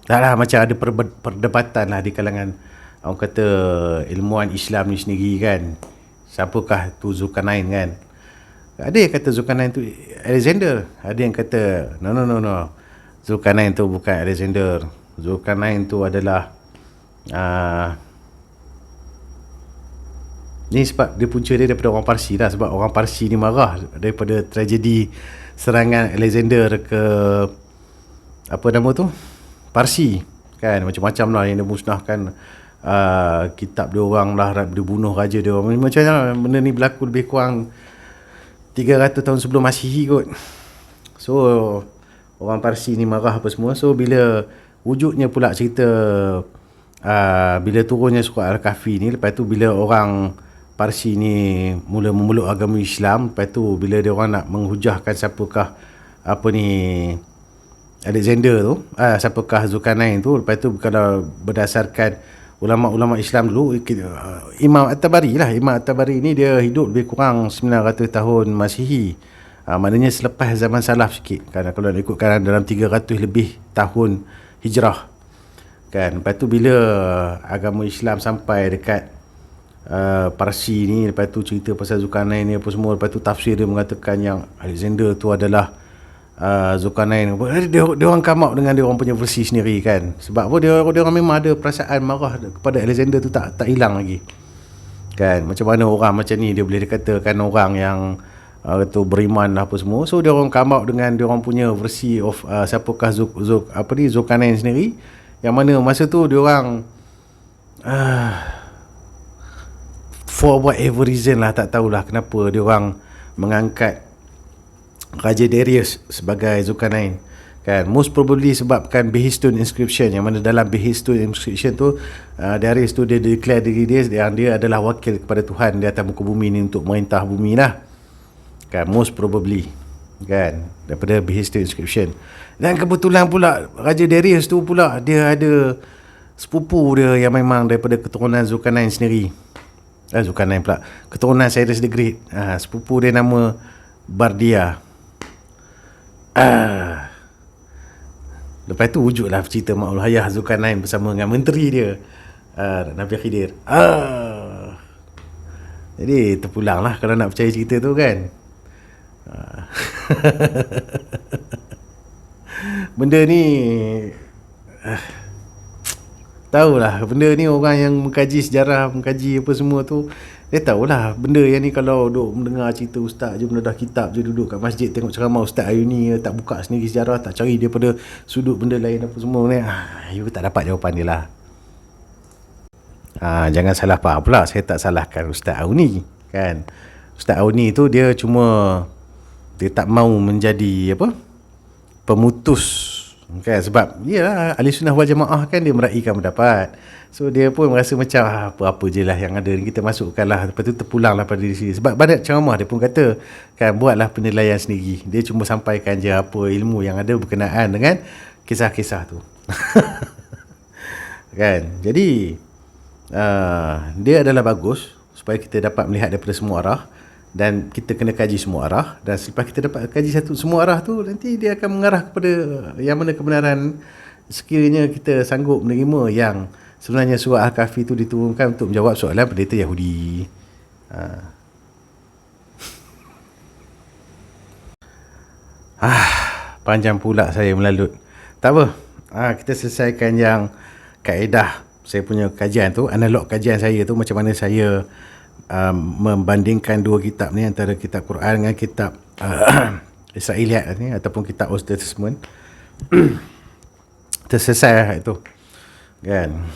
tak lah, macam ada perdebatan lah di kalangan orang kata ilmuwan Islam ni sendiri kan, siapakah tu Zulkarnain kan. Ada yang kata Zulkarnain tu Alexander, ada yang kata no, Zulkarnain tu bukan Alexander. Zulkarnain tu adalah ni sebab dia punca dia daripada orang Parsi lah, sebab orang Parsi ni marah daripada tragedi serangan Alexander ke apa nama tu, Parsi kan, macam-macam lah yang dia musnahkan kitab dia orang lah, dia bunuh raja dia orang. Macam mana benda ni berlaku lebih kurang 300 tahun sebelum Masihi kot. So orang Parsi ni marah apa semua. So bila wujudnya pula cerita bila turunnya surah Al-Kahfi ni, lepas tu bila orang Parsi ni mula memeluk agama Islam, lepas tu bila dia orang nak menghujahkan siapakah Alexander tu, siapakah Zulkarnain tu, lepas tu kalau berdasarkan ulama-ulama Islam dulu, Imam At-Tabari lah, Imam At-Tabari ni dia hidup lebih kurang 900 tahun Masihi. Maknanya selepas zaman salaf sikit kan, kalau nak ikutkan dalam 300 lebih tahun hijrah kan. Lepas tu bila agama Islam sampai dekat Parsi ni, lepas tu cerita pasal Zulkarnain ni apa semua, lepas tu tafsir dia mengatakan yang Alexander tu adalah Zulkarnain. Dia orang come out dengan dia orang punya versi sendiri kan. Sebab apa, dia orang memang ada perasaan marah kepada Alexander tu, tak hilang lagi kan. Macam mana orang macam ni dia boleh dikatakan orang yang tu beriman lah apa semua. So dia orang come out dengan dia orang punya versi of siapakah Zulkarnain sendiri, yang mana masa tu dia orang for whatever reason lah, tak tahulah kenapa dia orang mengangkat Raja Darius sebagai Zulkarnain kan. Most probably sebabkan Behistun inscription, yang mana dalam Behistun inscription tu Darius tu dia declare diri dia yang dia adalah wakil kepada Tuhan di atas muka bumi ni untuk merintah bumi lah kan, most probably kan, daripada Behistun inscription. Dan kebetulan pula Raja Darius tu pula dia ada sepupu dia yang memang daripada keturunan Zulkarnain sendiri. Zulkarnain pula, keturunan Cyrus the Great. Sepupu dia nama Bardia. Lepas tu wujudlah cerita Ma'ul Hayah Zulkarnain bersama dengan menteri dia, Nabi Khidir. Jadi terpulang lah kalau nak percaya cerita tu kan. Benda ni tahulah, benda ni orang yang mengkaji sejarah, mengkaji apa semua tu, dia tahulah benda yang ni. Kalau duk mendengar cerita ustaz je, menedah kitab je, duduk kat masjid tengok ceramah Ustaz Ayuni, tak buka sendiri sejarah, tak cari daripada sudut benda lain apa semua ni, you tak dapat jawapan dia lah. Jangan salah faham pula, saya tak salahkan Ustaz Ayuni kan. Ustaz Ayuni tu dia cuma dia tak mau menjadi apa, pemutus kan, sebab ya ahli sunnah wal jamaah kan dia meraihkan pendapat. So dia pun merasa macam apa-apa je lah yang ada kita masukkan lah, lepas tu terpulang lah pada diri sendiri. Sebab banyak ceramah dia pun kata kan, buatlah penilaian sendiri. Dia cuma sampaikan je apa ilmu yang ada berkenaan dengan kisah-kisah tu. Kan, jadi dia adalah bagus supaya kita dapat melihat daripada semua arah, dan kita kena kaji semua arah, dan selepas kita dapat kaji semua arah tu, nanti dia akan mengarah kepada yang mana kebenaran. Sekiranya kita sanggup menerima yang sebenarnya surah Al-Kahfi tu diturunkan untuk menjawab soalan pendeta Yahudi. Panjang pula saya melalut. Tak apa, kita selesaikan yang kaedah saya punya kajian tu, analog kajian saya tu, macam mana saya membandingkan dua kitab ni, antara kitab Quran dengan kitab Israiliyat ni ataupun kitab Old Testament. Terselesai itu kan.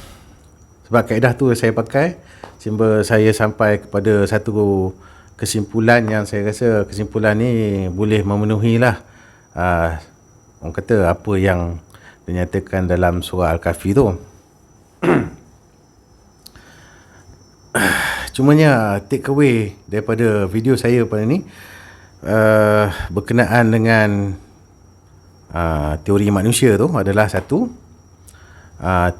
Sebab kaedah tu saya pakai sehingga saya sampai kepada satu kesimpulan yang saya rasa kesimpulan ni boleh memenuhi lah orang kata apa yang dinyatakan dalam surah Al-Kahfi tu. Cumanya take away daripada video saya pada ni berkenaan dengan teori manusia tu adalah satu,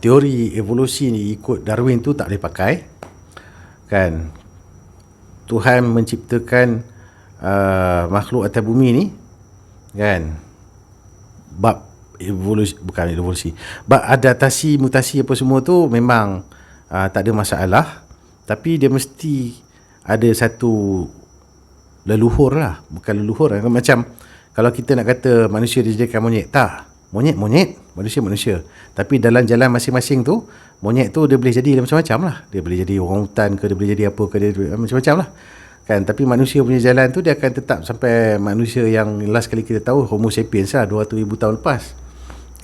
teori evolusi ni ikut Darwin tu tak boleh pakai kan. Tuhan menciptakan makhluk atas bumi ni kan, bab evolusi, bukan evolusi, bab adaptasi, mutasi apa semua tu memang tak ada masalah, tapi dia mesti ada satu leluhur lah, bukan leluhur macam kalau kita nak kata manusia dijadikan monyet, tak, monyet, manusia. Tapi dalam jalan masing-masing tu, monyet tu dia boleh jadi macam-macam lah. Dia boleh jadi orang hutan ke, dia boleh jadi apa ke, dia macam-macam lah kan. Tapi manusia punya jalan tu dia akan tetap sampai manusia yang last kali kita tahu Homo sapiens lah, 200,000 tahun lepas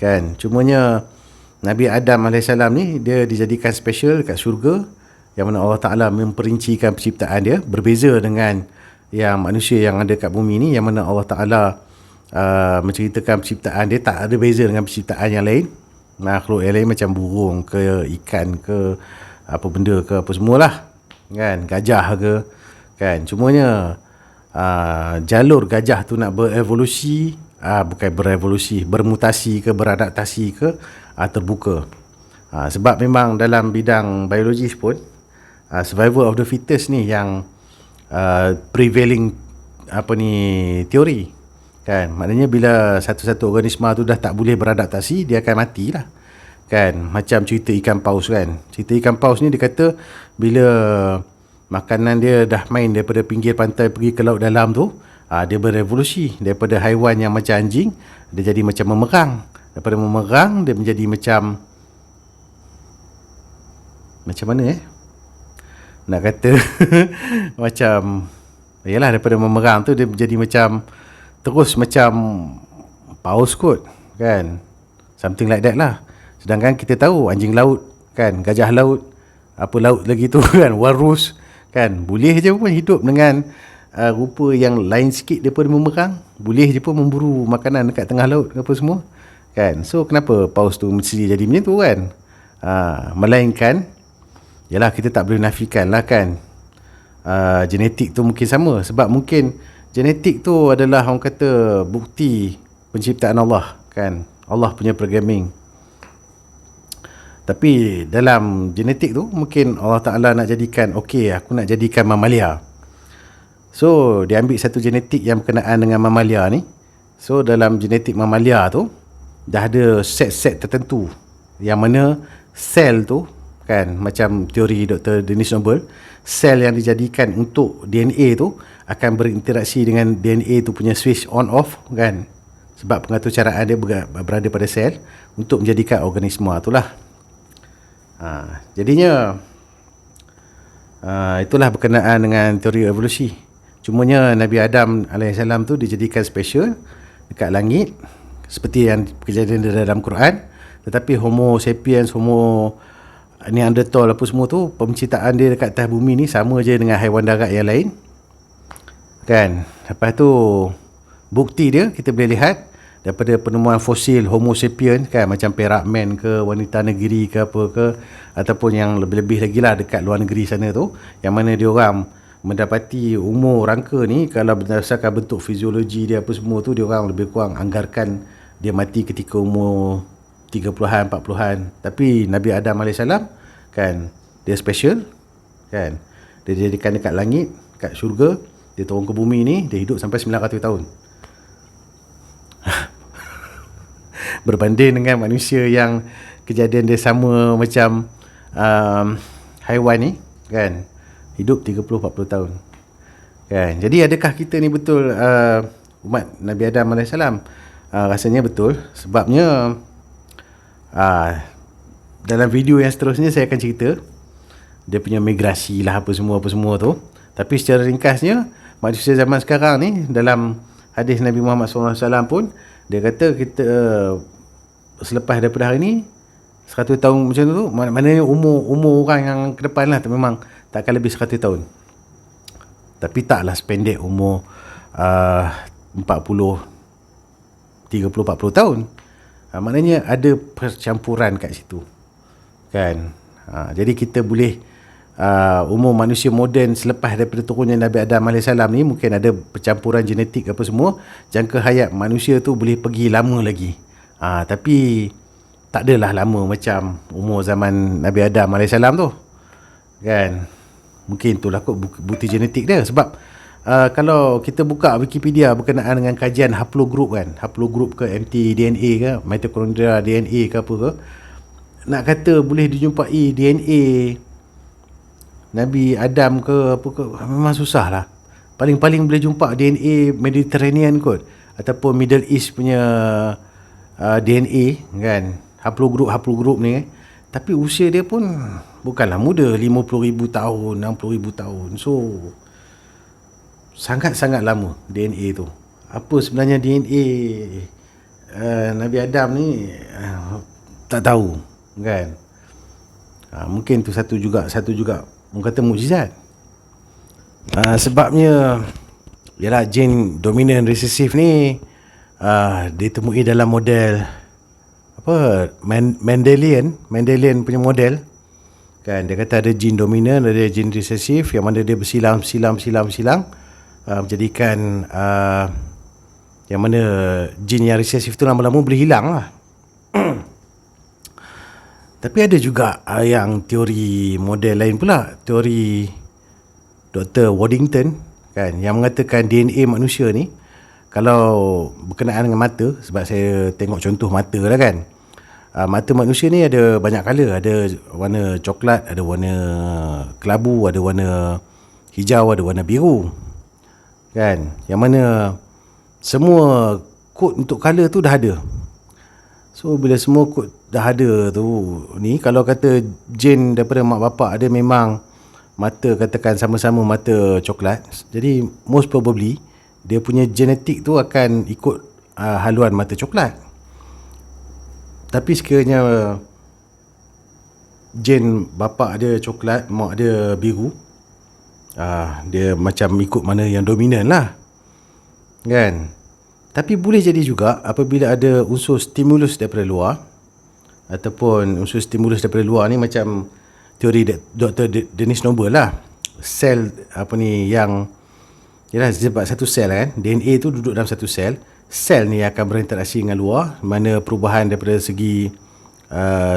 kan. Cumanya Nabi Adam AS ni dia dijadikan special dekat syurga, yang mana Allah Ta'ala memperincikan penciptaan dia berbeza dengan yang manusia yang ada kat bumi ni, yang mana Allah Ta'ala menceritakan penciptaan dia tak ada beza dengan penciptaan yang lain, makhluk yang lain macam burung ke, ikan ke, apa benda ke, apa semualah kan, gajah ke kan. Cumanya jalur gajah tu nak berevolusi, bukan berevolusi, bermutasi ke, beradaptasi ke, terbuka. Sebab memang dalam bidang biologis pun survival of the fittest ni yang prevailing teori kan. Maknanya bila satu-satu organisma tu dah tak boleh beradaptasi, dia akan matilah kan. Macam cerita ikan paus kan. Cerita ikan paus ni dia kata bila makanan dia dah main daripada pinggir pantai pergi ke laut dalam tu, dia berevolusi daripada haiwan yang macam anjing, dia jadi macam memerang. Daripada memerang dia menjadi macam mana nak kata macam, yalah, daripada memerang tu dia jadi macam, terus macam paus kot kan, something like that lah. Sedangkan kita tahu anjing laut kan, gajah laut, apa laut lagi tu kan, walrus kan, boleh je pun hidup dengan rupa yang lain sikit daripada memerang, boleh je pun memburu makanan dekat tengah laut apa semua kan. So kenapa paus tu mesti jadi macam tu kan. Melainkan yalah, kita tak boleh nafikan lah kan, genetik tu mungkin sama. Sebab mungkin genetik tu adalah orang kata bukti penciptaan Allah kan, Allah punya programming. Tapi dalam genetik tu mungkin Allah Ta'ala nak jadikan, okey, aku nak jadikan mamalia. So dia ambil satu genetik yang berkenaan dengan mamalia ni. So dalam genetik mamalia tu dah ada set-set tertentu, yang mana sel tu kan, macam teori Dr. Dennis Noble, sel yang dijadikan untuk DNA tu akan berinteraksi dengan DNA tu punya switch on off kan, sebab pengaturcaraan dia berada pada sel untuk menjadikan organisma tu lah. Jadinya itulah berkenaan dengan teori evolusi. Cumanya Nabi Adam AS tu dijadikan special dekat langit seperti yang kejadian dalam Quran. Tetapi Homo sapiens, Homo Neanderthal apa semua tu, penciptaan dia dekat atas bumi ni sama je dengan haiwan darat yang lain kan. Lepas tu bukti dia kita boleh lihat daripada penemuan fosil Homo sapiens kan, macam Perak Man ke, Wanita Negeri ke apa ke, ataupun yang lebih-lebih lagi lah dekat luar negeri sana tu, yang mana dia orang mendapati umur rangka ni kalau berdasarkan bentuk fiziologi dia apa semua tu, dia orang lebih kurang anggarkan dia mati ketika umur 30-an 40-an. Tapi Nabi Adam AS kan, dia special kan, dia dijadikan dekat langit, kat syurga, dia turun ke bumi ni, dia hidup sampai 900 tahun. Berbanding dengan manusia yang kejadian dia sama macam haiwan ni kan, hidup 30-40 tahun kan. Jadi adakah kita ni betul umat Nabi Adam AS? Rasanya betul. Sebabnya dalam video yang seterusnya saya akan cerita dia punya migrasi lah apa semua tu. Tapi secara ringkasnya, manusia zaman sekarang ni, dalam hadis Nabi Muhammad SAW pun dia kata kita selepas daripada hari ni 100 tahun macam tu, maknanya umur orang yang ke depan lah memang tak akan lebih 100 tahun. Tapi taklah sependek umur 40 30-40 tahun. Maknanya ada percampuran kat situ kan. Jadi kita boleh umur manusia moden selepas daripada turunnya Nabi Adam AS ni mungkin ada percampuran genetik apa semua, jangka hayat manusia tu boleh pergi lama lagi. Tapi tak adalah lama macam umur zaman Nabi Adam AS tu kan. Mungkin itulah kot bukti genetik dia. Sebab kalau kita buka Wikipedia berkenaan dengan kajian haplogroup kan, haplogroup ke mtDNA ke, mitochondria DNA ke apa ke, nak kata boleh dijumpai DNA Nabi Adam ke apa ke, memang susah lah. Paling-paling boleh jumpa DNA Mediterranean kot, ataupun Middle East punya DNA kan, haplogroup ni. Tapi usia dia pun bukanlah muda, 50,000 tahun, 60,000 tahun. So sangat-sangat lama DNA tu. Apa sebenarnya DNA Nabi Adam ni tak tahu kan. Mungkin tu satu juga orang kata mukjizat. Sebabnya ialah gen dominan resesif ni ditemui dalam model apa, Mendelian punya model kan. Dia kata ada gen dominan, ada gen resesif, yang mana dia bersilang menjadikan yang mana gen yang resesif tu lama-lama boleh hilang lah. Tapi ada juga yang teori model lain pula, teori Dr. Waddington kan, yang mengatakan DNA manusia ni, kalau berkenaan dengan mata, sebab saya tengok contoh mata lah kan, mata manusia ni ada banyak color, ada warna coklat, ada warna kelabu, ada warna hijau, ada warna biru kan, yang mana semua kod untuk color tu dah ada. So bila semua kod dah ada tu ni, kalau kata gen daripada mak bapak ada memang mata, katakan sama-sama mata coklat, jadi most probably dia punya genetik tu akan ikut haluan mata coklat. Tapi sekiranya gen bapak dia coklat, mak dia biru, dia macam ikut mana yang dominan lah kan. Tapi boleh jadi juga apabila ada unsur stimulus daripada luar, ataupun unsur stimulus daripada luar ni macam teori Dr. Dennis Noble lah. Sel apa ni yang ialah sebab satu sel kan, DNA tu duduk dalam satu sel. Sel ni akan berinteraksi dengan luar, mana perubahan daripada segi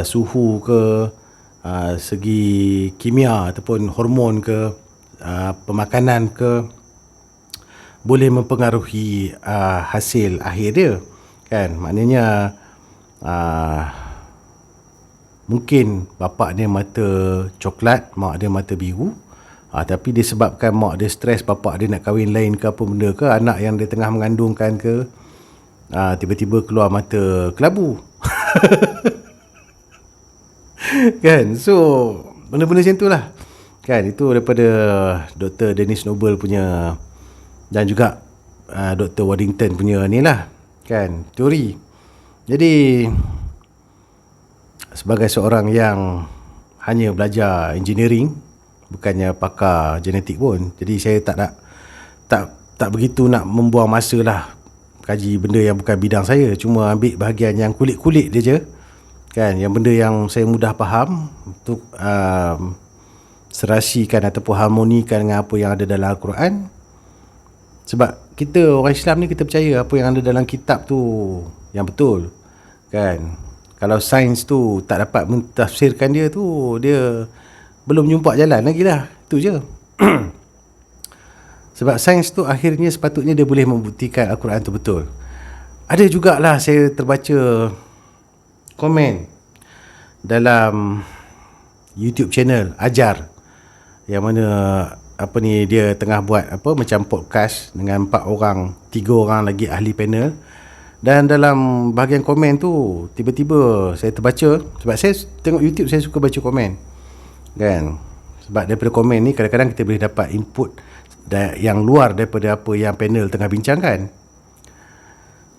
suhu ke, segi kimia ataupun hormon ke, pemakanan ke, boleh mempengaruhi hasil akhir dia kan. Maknanya mungkin bapak dia mata coklat, mak dia mata biru, tapi disebabkan mak dia stres, bapak dia nak kahwin lain ke apa benda ke, anak yang dia tengah mengandungkan ke, tiba-tiba keluar mata kelabu kan. So benda-benda macam tu lah kan. Itu daripada Dr. Dennis Noble punya, dan juga Dr. Waddington punya ni lah kan, teori. Jadi sebagai seorang yang hanya belajar engineering, bukannya pakar genetik pun, jadi saya tak begitu nak membuang masa lah kaji benda yang bukan bidang saya, cuma ambil bahagian yang kulit-kulit dia je, kan, yang benda yang saya mudah faham untuk serasikan ataupun harmonikan dengan apa yang ada dalam Al-Quran. Sebab kita orang Islam ni, kita percaya apa yang ada dalam kitab tu yang betul, kan. Kalau sains tu tak dapat mentafsirkan dia tu, dia belum jumpa jalan lagi lah. Itu je. Sebab sains tu akhirnya sepatutnya dia boleh membuktikan Al-Quran tu betul. Ada jugalah saya terbaca komen dalam YouTube channel Ajar, yang mana dia tengah buat macam podcast dengan 4 orang, 3 orang lagi ahli panel. Dan dalam bahagian komen tu, tiba-tiba saya terbaca, sebab saya tengok YouTube, saya suka baca komen, kan. Sebab daripada komen ni kadang-kadang kita boleh dapat input yang luar daripada apa yang panel tengah bincangkan.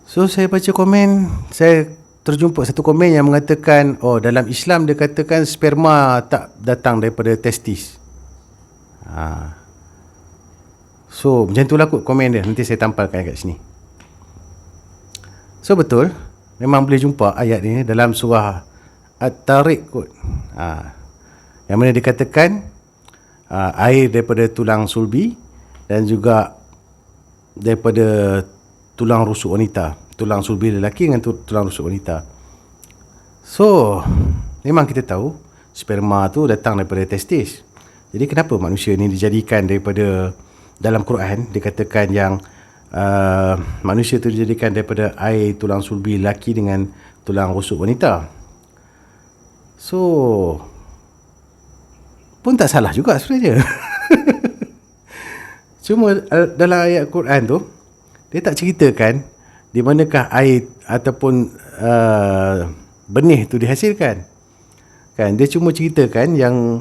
So saya baca komen, saya terjumpa satu komen yang mengatakan, dalam Islam dia katakan sperma tak datang daripada testis. So macam itulah kot komen dia. Nanti saya tampalkan kat sini. So betul, memang boleh jumpa ayat ni dalam surah At-Tariq kot. Yang mana dikatakan air daripada tulang sulbi dan juga daripada tulang rusuk wanita. Tulang sulbi lelaki dengan tulang rusuk wanita. So memang kita tahu sperma tu datang daripada testis. Jadi kenapa manusia ni dijadikan daripada, dalam Quran dikatakan yang manusia tu dijadikan daripada air tulang sulbi lelaki dengan tulang rusuk wanita. So pun tak salah juga sebenarnya. Cuma dalam ayat Quran tu, dia tak ceritakan di manakah air ataupun benih tu dihasilkan, kan. Dia cuma ceritakan yang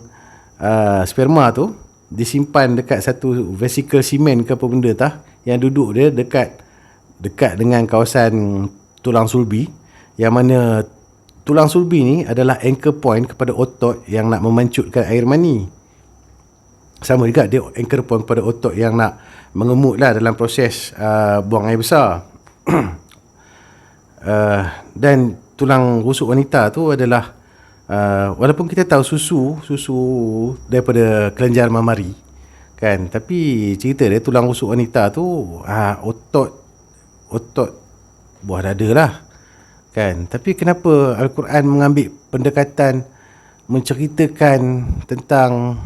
sperma tu disimpan dekat satu vesikel simen ke apa benda tah, yang duduk dia dekat dengan kawasan tulang sulbi, yang mana tulang sulbi ni adalah anchor point kepada otot yang nak memancutkan air mani. Sama juga dia anchor point kepada otot yang nak mengemut lah dalam proses buang air besar. Dan tulang rusuk wanita tu adalah walaupun kita tahu susu daripada kelenjar mamari, kan, tapi cerita dia tulang rusuk wanita tu otot buah dada lah, kan. Tapi kenapa Al-Quran mengambil pendekatan menceritakan tentang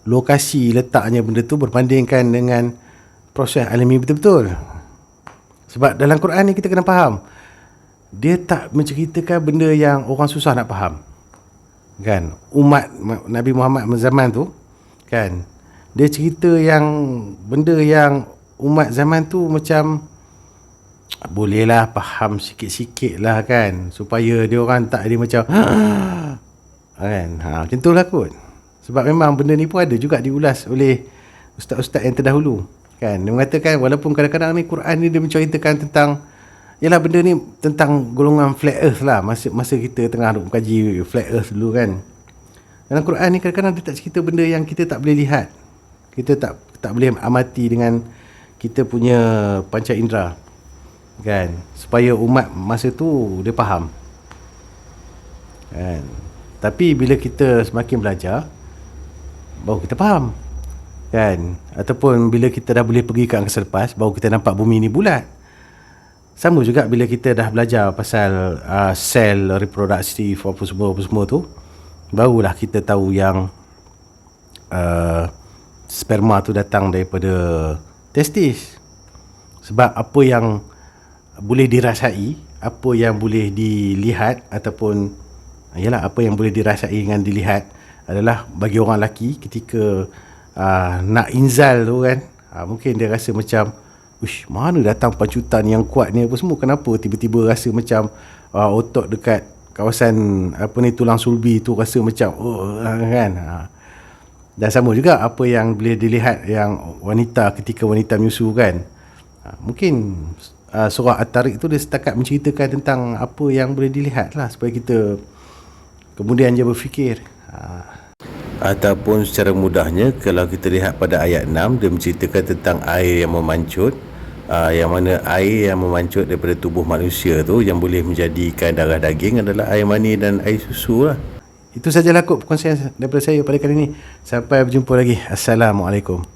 lokasi letaknya benda tu berbandingkan dengan proses alami betul-betul? Sebab dalam Quran ni kita kena faham, dia tak menceritakan benda yang orang susah nak faham, kan. Umat Nabi Muhammad zaman tu, kan, dia cerita yang benda yang umat zaman tu macam bolehlah faham sikit-sikit lah, kan, supaya dia orang tak ada macam kan, macam tu lah kot. Sebab memang benda ni pun ada juga diulas oleh ustaz-ustaz yang terdahulu, kan. Dia mengatakan walaupun kadang-kadang ni Quran ni dia menceritakan tentang, yalah, benda ni tentang golongan flat earth lah, masa kita tengah kaji flat earth dulu, kan. Dalam Quran ni kadang-kadang dia tak cerita benda yang kita tak boleh lihat, kita tak boleh amati dengan kita punya panca indera, kan, supaya umat masa tu dia faham, kan. Tapi bila kita semakin belajar, baru kita faham, kan. Ataupun bila kita dah boleh pergi ke angkasa lepas, baru kita nampak bumi ni bulat. Sama juga bila kita dah belajar pasal sel reproduktif apa semua tu, barulah kita tahu yang sperma tu datang daripada testis. Sebab apa yang boleh dirasai, apa yang boleh dilihat, ataupun apa yang boleh dirasai dengan dilihat adalah bagi orang lelaki ketika nak inzal tu, kan, mungkin dia rasa macam, uish, mana datang pancutan yang kuat ni apa semua, kenapa tiba-tiba rasa macam otot dekat kawasan tulang sulbi tu rasa macam kan. Dan sama juga apa yang boleh dilihat yang wanita ketika wanita menyusu, kan. Mungkin surah At-Tariq tu dia setakat menceritakan tentang apa yang boleh dilihat lah, supaya kita kemudian je berfikir. Ataupun secara mudahnya, kalau kita lihat pada ayat 6, dia menceritakan tentang air yang memancut, Yang mana air yang memancut daripada tubuh manusia tu yang boleh menjadikan darah daging adalah air mani dan air susu lah. Itu sajalah kot perkongsian daripada saya pada kali ini. Sampai berjumpa lagi. Assalamualaikum.